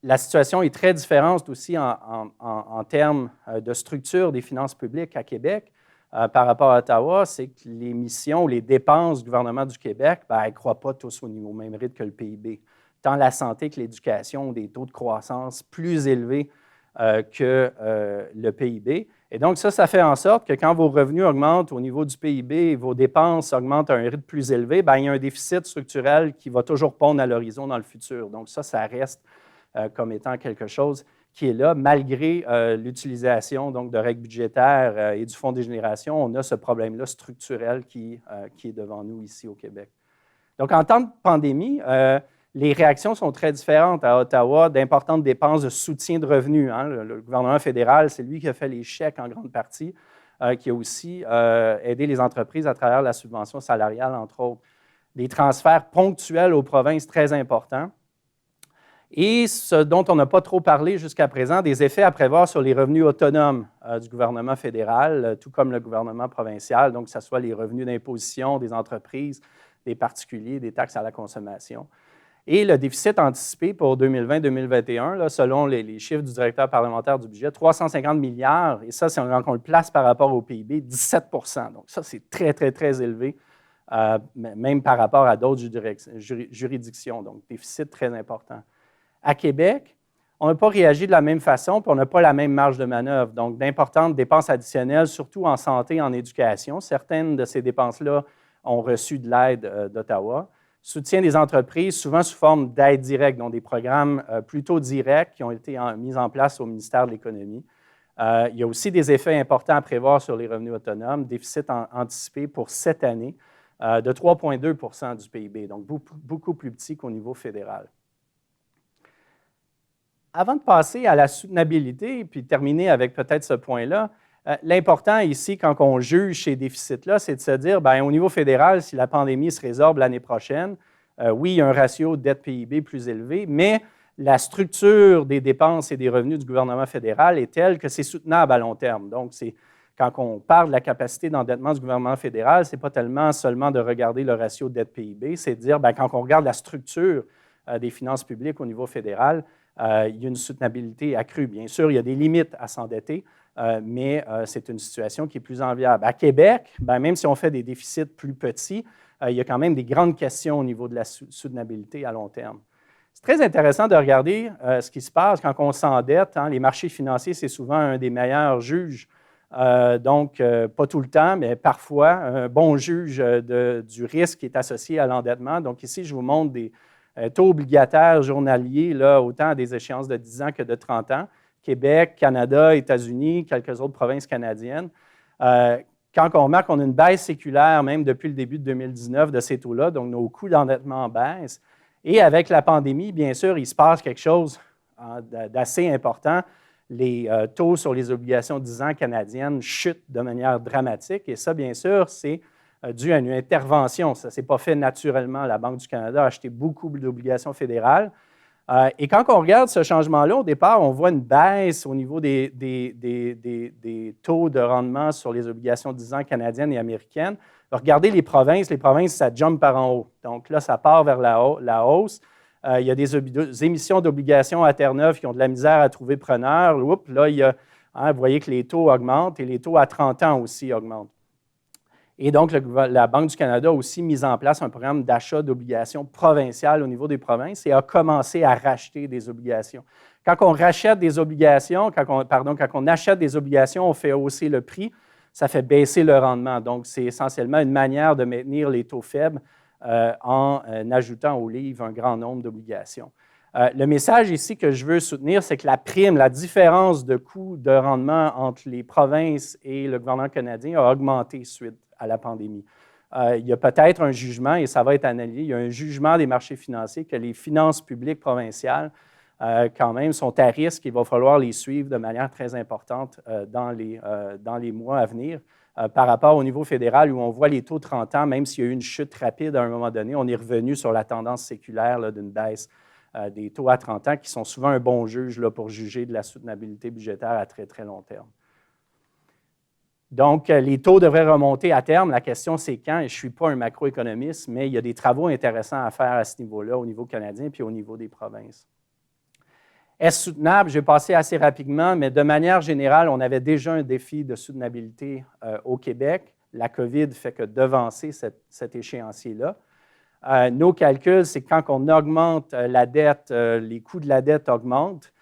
[SPEAKER 2] La situation est très différente aussi en termes de structure des finances publiques à Québec par rapport à Ottawa. C'est que les missions, les dépenses du gouvernement du Québec, elles ne croient pas tous au même rythme que le PIB. Tant la santé que l'éducation ont des taux de croissance plus élevés que le PIB. Et donc, ça fait en sorte que quand vos revenus augmentent au niveau du PIB et vos dépenses augmentent à un rythme plus élevé, il y a un déficit structurel qui va toujours pondre à l'horizon dans le futur. Donc, ça reste comme étant quelque chose qui est là, malgré l'utilisation donc, de règles budgétaires et du Fonds des générations, on a ce problème-là structurel qui est devant nous ici au Québec. Donc, en temps de pandémie, les réactions sont très différentes à Ottawa, d'importantes dépenses de soutien de revenus. Le gouvernement fédéral, c'est lui qui a fait les chèques en grande partie, qui a aussi aidé les entreprises à travers la subvention salariale, entre autres. Des transferts ponctuels aux provinces très importants. Et ce dont on n'a pas trop parlé jusqu'à présent, des effets à prévoir sur les revenus autonomes du gouvernement fédéral, tout comme le gouvernement provincial, donc que ce soit les revenus d'imposition des entreprises, des particuliers, des taxes à la consommation. Et le déficit anticipé pour 2020-2021, selon les chiffres du directeur parlementaire du budget, 350 milliards, et ça, quand on le place par rapport au PIB, 17 %. Donc ça, c'est très, très, très élevé, même par rapport à d'autres juridictions. Donc, déficit très important. À Québec, on n'a pas réagi de la même façon, puis on n'a pas la même marge de manœuvre. Donc, d'importantes dépenses additionnelles, surtout en santé et en éducation. Certaines de ces dépenses-là ont reçu de l'aide d'Ottawa. Soutien des entreprises, souvent sous forme d'aide directe, donc des programmes plutôt directs qui ont été mis en place au ministère de l'Économie. Il y a aussi des effets importants à prévoir sur les revenus autonomes, déficit anticipé pour cette année de 3,2 % du PIB, donc beaucoup plus petit qu'au niveau fédéral. Avant de passer à la soutenabilité, et puis terminer avec peut-être ce point-là, l'important ici, quand on juge ces déficits-là, c'est de se dire, au niveau fédéral, si la pandémie se résorbe l'année prochaine, oui, il y a un ratio dette-PIB plus élevé, mais la structure des dépenses et des revenus du gouvernement fédéral est telle que c'est soutenable à long terme. Donc, quand on parle de la capacité d'endettement du gouvernement fédéral, ce n'est pas tellement seulement de regarder le ratio dette-PIB, c'est de dire, bien, quand on regarde la structure des finances publiques au niveau fédéral, il y a une soutenabilité accrue. Bien sûr, il y a des limites à s'endetter, mais c'est une situation qui est plus enviable. À Québec, bien, même si on fait des déficits plus petits, il y a quand même des grandes questions au niveau de la soutenabilité à long terme. C'est très intéressant de regarder ce qui se passe quand on s'endette. Les marchés financiers, c'est souvent un des meilleurs juges. Donc, pas tout le temps, mais parfois, un bon juge du risque qui est associé à l'endettement. Donc, ici, je vous montre des taux obligataires journaliers, là, autant à des échéances de 10 ans que de 30 ans. Québec, Canada, États-Unis, quelques autres provinces canadiennes. Quand on remarque qu'on a une baisse séculaire, même depuis le début de 2019, de ces taux-là, donc nos coûts d'endettement baissent. Et avec la pandémie, bien sûr, il se passe quelque chose d'assez important. Les taux sur les obligations 10 ans canadiennes chutent de manière dramatique. Et ça, bien sûr, c'est dû à une intervention. Ça ne s'est pas fait naturellement. La Banque du Canada a acheté beaucoup d'obligations fédérales. Et quand on regarde ce changement-là, au départ, on voit une baisse au niveau des taux de rendement sur les obligations 10 ans canadiennes et américaines. Regardez les provinces, ça jump par en haut. Donc là, ça part vers la hausse. Il y a des émissions d'obligations à Terre-Neuve qui ont de la misère à trouver preneur. Oups, là, vous voyez que les taux augmentent et les taux à 30 ans aussi augmentent. Et donc, la Banque du Canada a aussi mis en place un programme d'achat d'obligations provinciales au niveau des provinces et a commencé à racheter des obligations. Quand on rachète des obligations, quand on achète des obligations, on fait hausser le prix, ça fait baisser le rendement. Donc, c'est essentiellement une manière de maintenir les taux faibles en ajoutant au livre un grand nombre d'obligations. Le message ici que je veux soutenir, c'est que la différence de coût de rendement entre les provinces et le gouvernement canadien a augmenté suite à la pandémie. Il y a peut-être un jugement, et ça va être analysé, il y a un jugement des marchés financiers que les finances publiques provinciales, quand même, sont à risque. Il va falloir les suivre de manière très importante dans les mois à venir. Par rapport au niveau fédéral, où on voit les taux de 30 ans, même s'il y a eu une chute rapide à un moment donné, on est revenu sur la tendance séculaire d'une baisse des taux à 30 ans, qui sont souvent un bon juge pour juger de la soutenabilité budgétaire à très, très long terme. Donc, les taux devraient remonter à terme. La question, c'est quand, et je ne suis pas un macroéconomiste, mais il y a des travaux intéressants à faire à ce niveau-là, au niveau canadien puis au niveau des provinces. Est-ce soutenable? Je vais passer assez rapidement, mais de manière générale, on avait déjà un défi de soutenabilité au Québec. La COVID fait que devancer cet échéancier-là. Nos calculs, c'est que quand on augmente la dette, les coûts de la dette augmentent.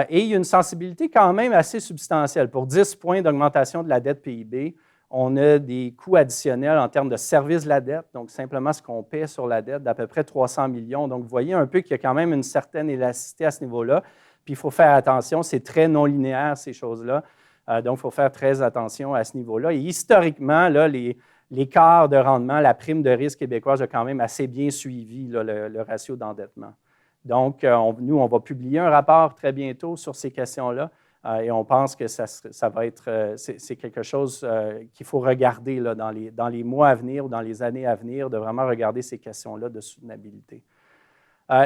[SPEAKER 2] Et il y a une sensibilité quand même assez substantielle. Pour 10 points d'augmentation de la dette PIB, on a des coûts additionnels en termes de service de la dette, donc simplement ce qu'on paie sur la dette, d'à peu près 300 millions. Donc, vous voyez un peu qu'il y a quand même une certaine élasticité à ce niveau-là. Puis, il faut faire attention, c'est très non linéaire, ces choses-là. Donc, il faut faire très attention à ce niveau-là. Et historiquement, là, l'écart de rendement, la prime de risque québécoise a quand même assez bien suivi là, le ratio d'endettement. Donc, nous, on va publier un rapport très bientôt sur ces questions-là et on pense que ça va être, c'est quelque chose qu'il faut regarder là, dans les mois à venir ou dans les années à venir, de vraiment regarder ces questions-là de soutenabilité.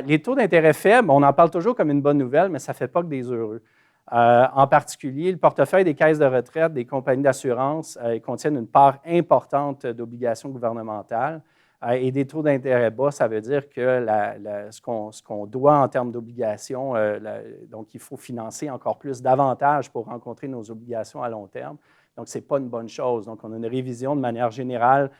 [SPEAKER 2] Les taux d'intérêt faibles, on en parle toujours comme une bonne nouvelle, mais ça ne fait pas que des heureux. En particulier, le portefeuille des caisses de retraite, des compagnies d'assurance contiennent une part importante d'obligations gouvernementales. Et des taux d'intérêt bas, ça veut dire que ce qu'on doit en termes d'obligations, donc il faut financer encore plus davantage pour rencontrer nos obligations à long terme. Donc, ce n'est pas une bonne chose. Donc, on a une révision de manière générale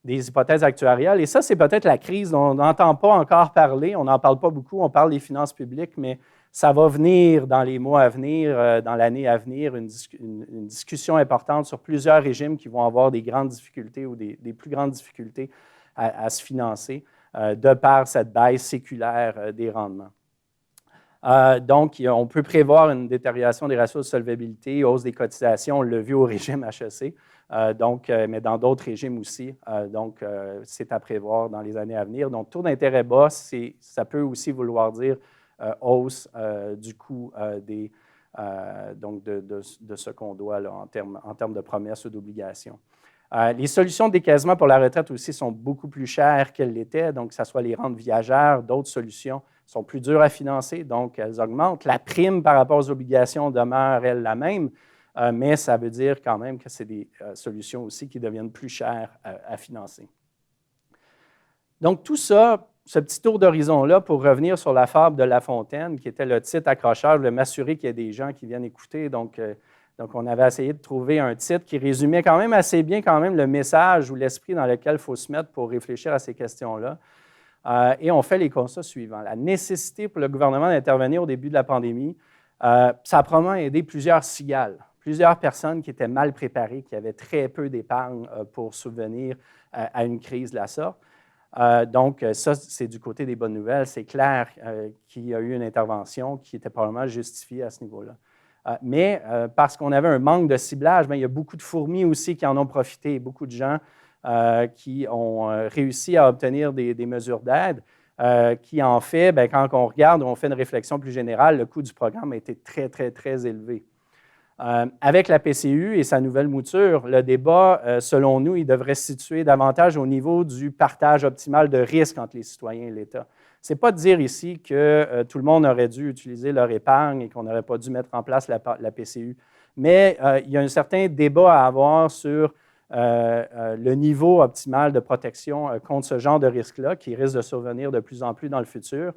[SPEAKER 2] des hypothèses actuariales. Et ça, c'est peut-être la crise dont on n'entend pas encore parler. On n'en parle pas beaucoup. On parle des finances publiques, mais ça va venir dans les mois à venir, dans l'année à venir, une discussion importante sur plusieurs régimes qui vont avoir des grandes difficultés ou des plus grandes difficultés à se financer de par cette baisse séculaire des rendements. Donc, on peut prévoir une détérioration des ratios de solvabilité, hausse des cotisations, on l'a vu au régime HEC, mais dans d'autres régimes aussi. Donc, c'est à prévoir dans les années à venir. Donc, taux d'intérêt bas, ça peut aussi vouloir dire hausse du coût de ce qu'on doit là, en termes de promesses ou d'obligations. Les solutions de décaissement pour la retraite aussi sont beaucoup plus chères qu'elles l'étaient, donc que ce soit les rentes viagères, d'autres solutions sont plus dures à financer, donc elles augmentent. La prime par rapport aux obligations demeure, elle, la même, mais ça veut dire quand même que c'est des solutions aussi qui deviennent plus chères à financer. Donc, tout ça, ce petit tour d'horizon-là, pour revenir sur la fable de La Fontaine, qui était le titre accrocheur, je voulais m'assurer qu'il y ait des gens qui viennent écouter. Donc, on avait essayé de trouver un titre qui résumait quand même assez bien quand même le message ou l'esprit dans lequel il faut se mettre pour réfléchir à ces questions-là. Et on fait les constats suivants. La nécessité pour le gouvernement d'intervenir au début de la pandémie, ça a probablement aidé plusieurs cigales, plusieurs personnes qui étaient mal préparées, qui avaient très peu d'épargne pour subvenir à une crise de la sorte. Donc, ça, c'est du côté des bonnes nouvelles. C'est clair qu'il y a eu une intervention qui était probablement justifiée à ce niveau-là. Mais parce qu'on avait un manque de ciblage, bien, il y a beaucoup de fourmis aussi qui en ont profité, beaucoup de gens qui ont réussi à obtenir des mesures d'aide, qui en fait, bien, quand on regarde, on fait une réflexion plus générale, le coût du programme a été très, très, très élevé. Avec la PCU et sa nouvelle mouture, le débat, selon nous, il devrait se situer davantage au niveau du partage optimal de risques entre les citoyens et l'État. Ce n'est pas de dire ici que tout le monde aurait dû utiliser leur épargne et qu'on n'aurait pas dû mettre en place la PCU, mais il y a un certain débat à avoir sur le niveau optimal de protection contre ce genre de risque-là qui risque de survenir de plus en plus dans le futur.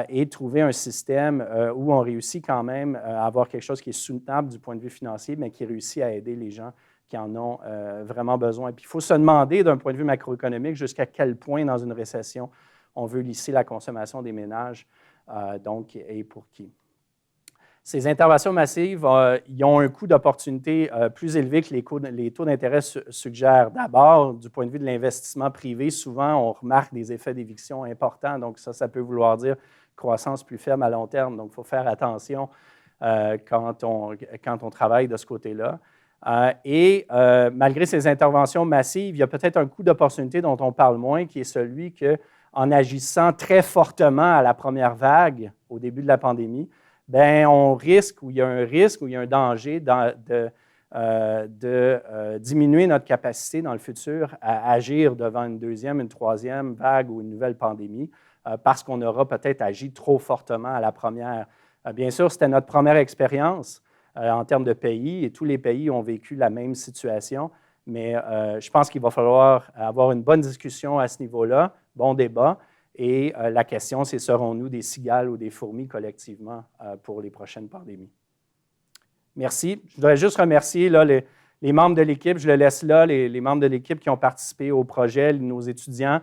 [SPEAKER 2] Et trouver un système où on réussit quand même à avoir quelque chose qui est soutenable du point de vue financier, mais qui réussit à aider les gens qui en ont vraiment besoin. Puis il faut se demander, d'un point de vue macroéconomique, jusqu'à quel point, dans une récession, on veut lisser la consommation des ménages, donc, et pour qui. Ces interventions massives, ils ont un coût d'opportunité plus élevé que les taux d'intérêt suggèrent. D'abord, du point de vue de l'investissement privé, souvent, on remarque des effets d'éviction importants. Donc, ça peut vouloir dire croissance plus faible à long terme. Donc, il faut faire attention quand on travaille de ce côté-là. Malgré ces interventions massives, il y a peut-être un coût d'opportunité dont on parle moins, qui est celui qu'en agissant très fortement à la première vague, au début de la pandémie, bien, on risque, ou il y a un risque, ou il y a un danger de diminuer notre capacité dans le futur à agir devant une deuxième, une troisième vague ou une nouvelle pandémie, parce qu'on aura peut-être agi trop fortement à la première. Bien sûr, c'était notre première expérience en termes de pays, et tous les pays ont vécu la même situation, mais je pense qu'il va falloir avoir une bonne discussion à ce niveau-là, bon débat. Et la question, c'est serons-nous des cigales ou des fourmis collectivement pour les prochaines pandémies? Merci. Je voudrais juste remercier là, les membres de l'équipe. Je le laisse là, les membres de l'équipe qui ont participé au projet, nos étudiants,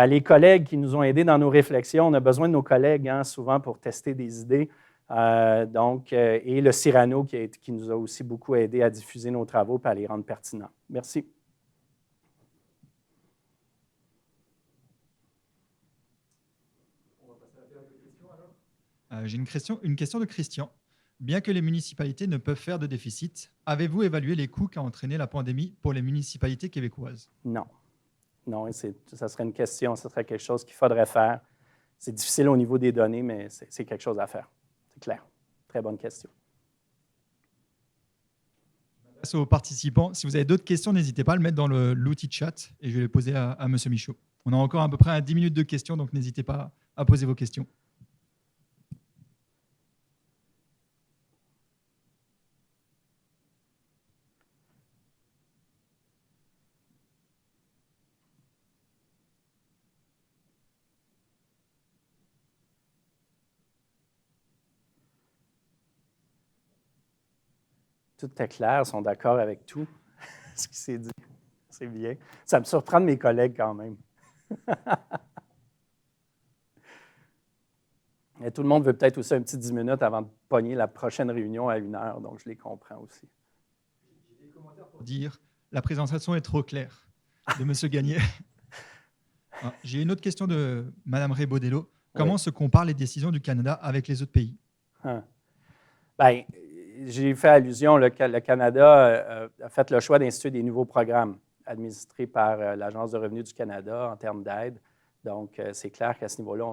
[SPEAKER 2] les collègues qui nous ont aidés dans nos réflexions. On a besoin de nos collègues souvent pour tester des idées. Et le Cyrano qui nous a aussi beaucoup aidés à diffuser nos travaux et à les rendre pertinents. Merci.
[SPEAKER 3] J'ai une question de Christian. Bien que les municipalités ne peuvent faire de déficit, avez-vous évalué les coûts qu'a entraîné la pandémie pour les municipalités québécoises?
[SPEAKER 2] Non. Non, ça serait une question, ce serait quelque chose qu'il faudrait faire. C'est difficile au niveau des données, mais c'est quelque chose à faire. C'est clair. Très bonne question.
[SPEAKER 3] Aux participants, si vous avez d'autres questions, n'hésitez pas à le mettre dans l'outil de chat et je vais les poser à M. Michaud. On a encore à peu près 10 minutes de questions, donc n'hésitez pas à poser vos questions.
[SPEAKER 2] Tout est clair, ils sont d'accord avec tout ce qui s'est dit. C'est bien. Ça me surprend de mes collègues quand même. Et tout le monde veut peut-être aussi un petit 10 minutes avant de pogner la prochaine réunion à 1 heure, donc je les comprends aussi.
[SPEAKER 3] J'ai des commentaires pour dire la présentation est trop claire de M. Gagné. J'ai une autre question de Mme Ray-Baudelot. Comment se comparent les décisions du Canada avec les autres pays?
[SPEAKER 2] Bien, j'ai fait allusion, le Canada a fait le choix d'instituer des nouveaux programmes administrés par l'Agence de revenus du Canada en termes d'aide. Donc, c'est clair qu'à ce niveau-là,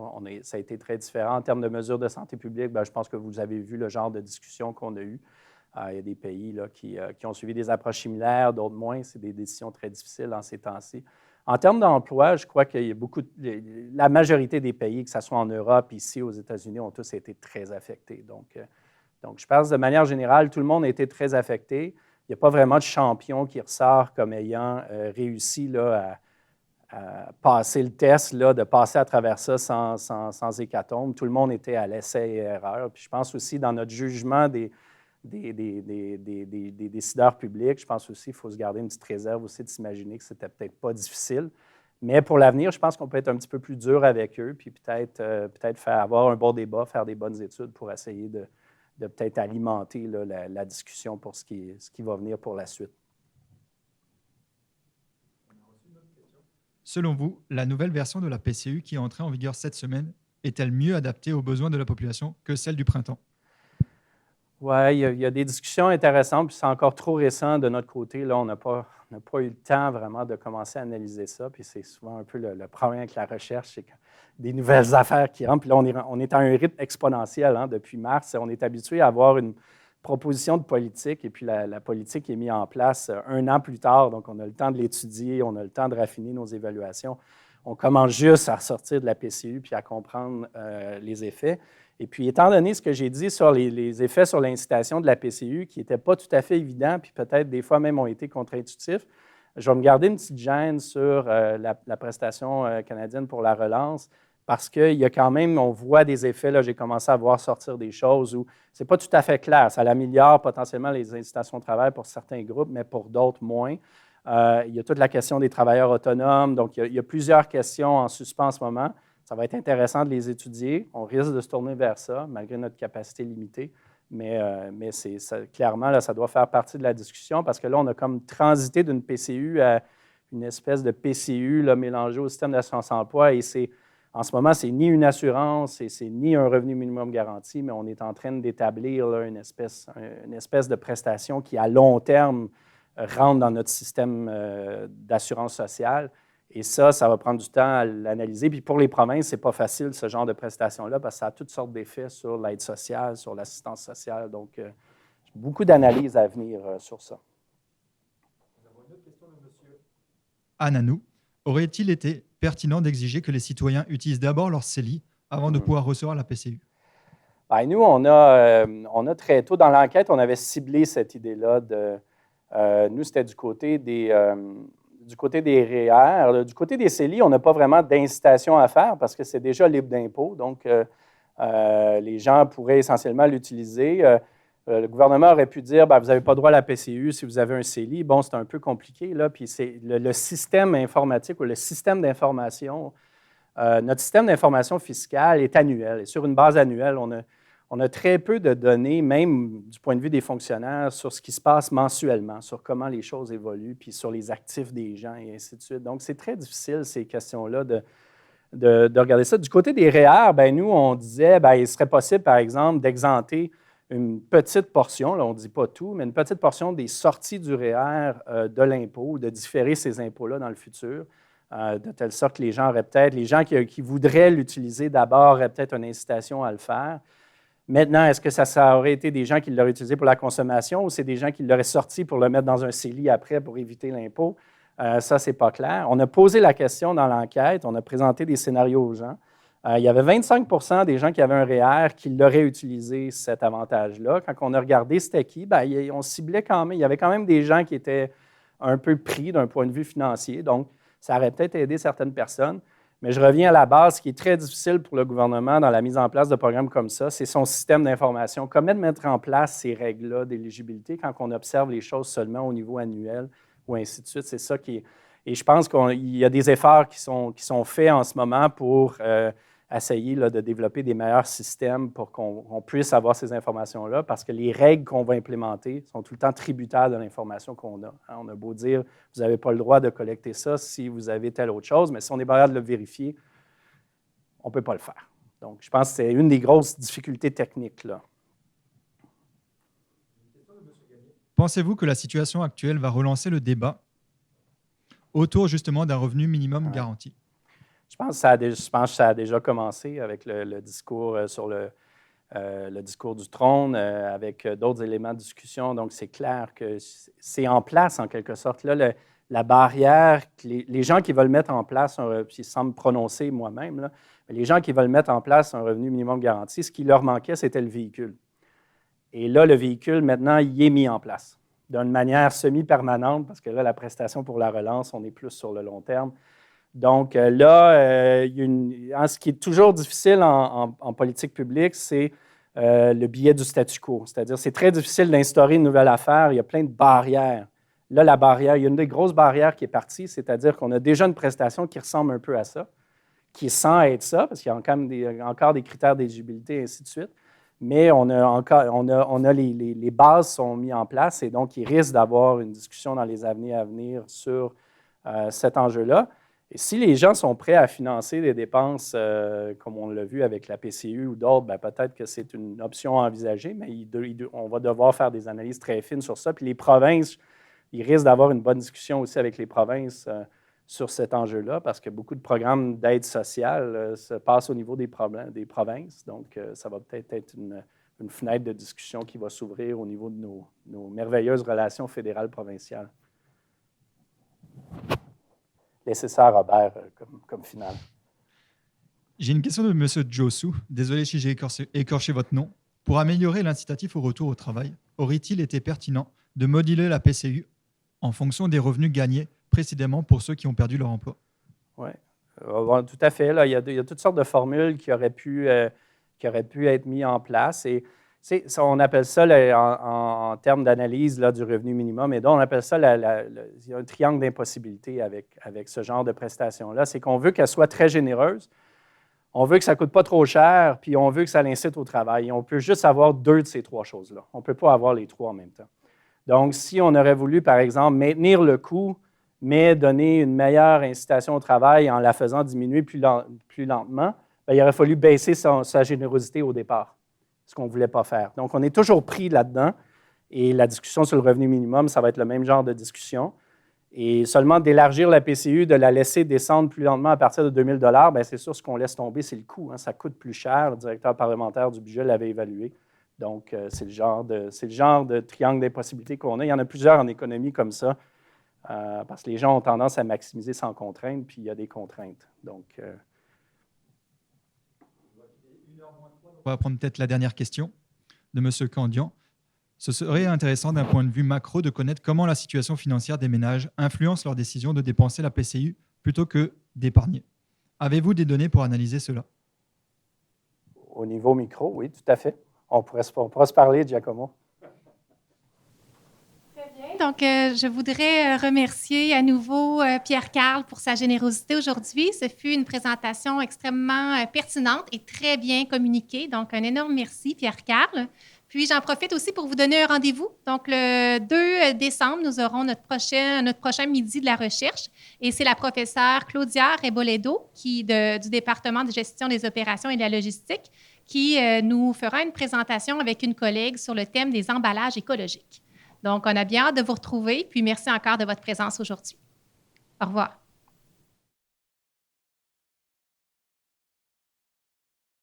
[SPEAKER 2] ça a été très différent. En termes de mesures de santé publique, bien, je pense que vous avez vu le genre de discussion qu'on a eues. Il y a des pays là, qui ont suivi des approches similaires, d'autres moins. C'est des décisions très difficiles en ces temps-ci. En termes d'emploi, je crois qu'il y a la majorité des pays, que ce soit en Europe, ici, aux États-Unis, ont tous été très affectés. Donc, Donc, je pense de manière générale, tout le monde a été très affecté. Il n'y a pas vraiment de champion qui ressort comme ayant réussi là, à passer le test, là, de passer à travers ça sans hécatombe. Tout le monde était à l'essai et erreur. Puis je pense aussi dans notre jugement des décideurs publics, je pense aussi qu'il faut se garder une petite réserve aussi de s'imaginer que c'était peut-être pas difficile. Mais pour l'avenir, je pense qu'on peut être un petit peu plus dur avec eux, puis peut-être avoir un bon débat, faire des bonnes études pour essayer de peut-être alimenter là, la discussion pour ce qui va venir pour la suite.
[SPEAKER 3] Selon vous, la nouvelle version de la PCU qui est entrée en vigueur cette semaine est-elle mieux adaptée aux besoins de la population que celle du printemps?
[SPEAKER 2] Oui, il y a des discussions intéressantes, puis c'est encore trop récent de notre côté. Là, on n'a pas eu le temps vraiment de commencer à analyser ça, puis c'est souvent un peu le problème avec la recherche, c'est que des nouvelles affaires qui rentrent, puis là, on est à un rythme exponentiel hein, depuis mars. On est habitué à avoir une proposition de politique, et puis la politique est mise en place 1 an plus tard, donc on a le temps de l'étudier, on a le temps de raffiner nos évaluations. On commence juste à sortir de la PCU puis à comprendre les effets. Et puis, étant donné ce que j'ai dit sur les effets sur l'incitation de la PCU, qui n'étaient pas tout à fait évidents, puis peut-être des fois même ont été contre-intuitifs, je vais me garder une petite gêne sur la prestation canadienne pour la relance, parce qu'il y a quand même, on voit des effets, là, j'ai commencé à voir sortir des choses où ce n'est pas tout à fait clair. Ça améliore potentiellement les incitations de travail pour certains groupes, mais pour d'autres, moins. Il y a toute la question des travailleurs autonomes. Donc, il y a plusieurs questions en suspens en ce moment. Ça va être intéressant de les étudier. On risque de se tourner vers ça, malgré notre capacité limitée. Mais clairement, là, ça doit faire partie de la discussion parce que là, on a comme transité d'une PCU à une espèce de PCU là, mélangée au système d'assurance-emploi. Et en ce moment, ce n'est ni une assurance et ce n'est ni un revenu minimum garanti, mais on est en train d'établir là, une espèce de prestation qui, à long terme, rentre dans notre système d'assurance sociale. Et ça va prendre du temps à l'analyser. Puis pour les provinces, ce n'est pas facile, ce genre de prestation-là, parce que ça a toutes sortes d'effets sur l'aide sociale, sur l'assistance sociale. Donc, beaucoup d'analyses à venir sur ça.
[SPEAKER 3] Nous avons une autre question de M. Ananou. Aurait-il été pertinent d'exiger que les citoyens utilisent d'abord leur CELI avant de pouvoir recevoir la PCU?
[SPEAKER 2] Bien, nous, on a très tôt dans l'enquête, on avait ciblé cette idée-là. Nous, c'était du côté des REER. Du côté des CELI, on n'a pas vraiment d'incitation à faire parce que c'est déjà libre d'impôt. Donc, les gens pourraient essentiellement l'utiliser. Le gouvernement aurait pu dire, vous n'avez pas droit à la PCU si vous avez un CELI. Bon, c'est un peu compliqué, là. Puis c'est le système informatique ou le système d'information. Notre système d'information fiscale est annuel. Et sur une base annuelle, on a très peu de données, même du point de vue des fonctionnaires, sur ce qui se passe mensuellement, sur comment les choses évoluent, puis sur les actifs des gens et ainsi de suite. Donc, c'est très difficile, ces questions-là, de regarder ça. Du côté des REER, nous, on disait, il serait possible, par exemple, d'exenter une petite portion, là, on ne dit pas tout, mais une petite portion des sorties du REER de l'impôt, de différer ces impôts-là dans le futur, de telle sorte que les gens qui voudraient l'utiliser d'abord auraient peut-être une incitation à le faire. Maintenant, est-ce que ça aurait été des gens qui l'auraient utilisé pour la consommation ou c'est des gens qui l'auraient sorti pour le mettre dans un CELI après pour éviter l'impôt? Ça, ce n'est pas clair. On a posé la question dans l'enquête, on a présenté des scénarios aux gens. Il y avait 25 des gens qui avaient un REER qui l'auraient utilisé, cet avantage-là. Quand on a regardé c'était qui, on ciblait quand même. Il y avait quand même des gens qui étaient un peu pris d'un point de vue financier. Donc, ça aurait peut-être aidé certaines personnes. Mais je reviens à la base, ce qui est très difficile pour le gouvernement dans la mise en place de programmes comme ça, c'est son système d'information. Comment mettre en place ces règles-là d'éligibilité quand on observe les choses seulement au niveau annuel ou ainsi de suite? C'est ça qui est... Et je pense qu'il y a des efforts qui sont faits en ce moment pour essayer là, de développer des meilleurs systèmes pour qu'on puisse avoir ces informations-là, parce que les règles qu'on va implémenter sont tout le temps tributaires de l'information qu'on a. On a beau dire, vous n'avez pas le droit de collecter ça si vous avez telle autre chose, mais si on n'est pas capable de le vérifier, on ne peut pas le faire. Donc, je pense que c'est une des grosses difficultés techniques, là.
[SPEAKER 3] Pensez-vous que la situation actuelle va relancer le débat autour justement d'un revenu minimum garanti?
[SPEAKER 2] Je pense que ça a déjà commencé avec le discours sur le discours du trône, avec d'autres éléments de discussion. Donc, c'est clair que c'est en place, en quelque sorte. Là, la barrière, les gens qui veulent mettre en place, puis sans me prononcer moi-même, là, mais les gens qui veulent mettre en place un revenu minimum garanti, ce qui leur manquait, c'était le véhicule. Et là, le véhicule, maintenant, il est mis en place d'une manière semi-permanente, parce que là, la prestation pour la relance, on est plus sur le long terme. Donc là, ce qui est toujours difficile en politique publique, c'est le biais du statu quo. C'est-à-dire, c'est très difficile d'instaurer une nouvelle affaire. Il y a plein de barrières. Là, la barrière, il y a une des grosses barrières qui est partie, c'est-à-dire qu'on a déjà une prestation qui ressemble un peu à ça, qui est sans être ça, parce qu'il y a quand même encore des critères d'éligibilité et ainsi de suite. Mais les bases sont mises en place et donc il risque d'avoir une discussion dans les années à venir sur cet enjeu-là. Et si les gens sont prêts à financer des dépenses, comme on l'a vu avec la PCU ou d'autres, bien, peut-être que c'est une option à envisager, mais on va devoir faire des analyses très fines sur ça. Puis les provinces, ils risquent d'avoir une bonne discussion aussi avec les provinces sur cet enjeu-là, parce que beaucoup de programmes d'aide sociale se passent au niveau des provinces. Donc, ça va peut-être être une fenêtre de discussion qui va s'ouvrir au niveau de nos merveilleuses relations fédérales-provinciales. Laissez ça à Robert comme finale.
[SPEAKER 3] J'ai une question de M. Josu. Désolé si j'ai écorché votre nom. Pour améliorer l'incitatif au retour au travail, aurait-il été pertinent de moduler la PCU en fonction des revenus gagnés précédemment pour ceux qui ont perdu leur emploi?
[SPEAKER 2] Oui, tout à fait. Là, il y a toutes sortes de formules qui auraient pu être mises en place. Et on appelle ça, en termes d'analyse du revenu minimum, et donc on appelle ça il y a un triangle d'impossibilité avec ce genre de prestation-là. C'est qu'on veut qu'elle soit très généreuse, on veut que ça ne coûte pas trop cher, puis on veut que ça l'incite au travail. Et on peut juste avoir 2 de ces 3 choses-là. On ne peut pas avoir les 3 en même temps. Donc, si on aurait voulu, par exemple, maintenir le coût, mais donner une meilleure incitation au travail en la faisant diminuer plus lentement, bien, il aurait fallu baisser sa générosité au départ, ce qu'on ne voulait pas faire. Donc, on est toujours pris là-dedans, et la discussion sur le revenu minimum, ça va être le même genre de discussion. Et seulement d'élargir la PCU, de la laisser descendre plus lentement à partir de 2 000 $, bien, c'est sûr, ce qu'on laisse tomber, c'est le coût. Ça coûte plus cher. Le directeur parlementaire du budget l'avait évalué. Donc, c'est le genre de triangle d'impossibilité qu'on a. Il y en a plusieurs en économie comme ça, parce que les gens ont tendance à maximiser sans contrainte, puis il y a des contraintes. Donc,
[SPEAKER 3] on va prendre peut-être la dernière question de M. Candian. Ce serait intéressant d'un point de vue macro de connaître comment la situation financière des ménages influence leur décision de dépenser la PCU plutôt que d'épargner. Avez-vous des données pour analyser cela?
[SPEAKER 2] Au niveau micro, oui, tout à fait. On pourra se parler, Giacomo.
[SPEAKER 1] Très bien. Donc, je voudrais remercier à nouveau Pierre-Carl pour sa générosité aujourd'hui. Ce fut une présentation extrêmement pertinente et très bien communiquée. Donc, un énorme merci, Pierre-Carl. Puis, j'en profite aussi pour vous donner un rendez-vous. Donc, le 2 décembre, nous aurons notre prochain midi de la recherche. Et c'est la professeure Claudia Reboledo, du département de gestion des opérations et de la logistique, qui nous fera une présentation avec une collègue sur le thème des emballages écologiques. Donc, on a bien hâte de vous retrouver. Puis, merci encore de votre présence aujourd'hui. Au revoir.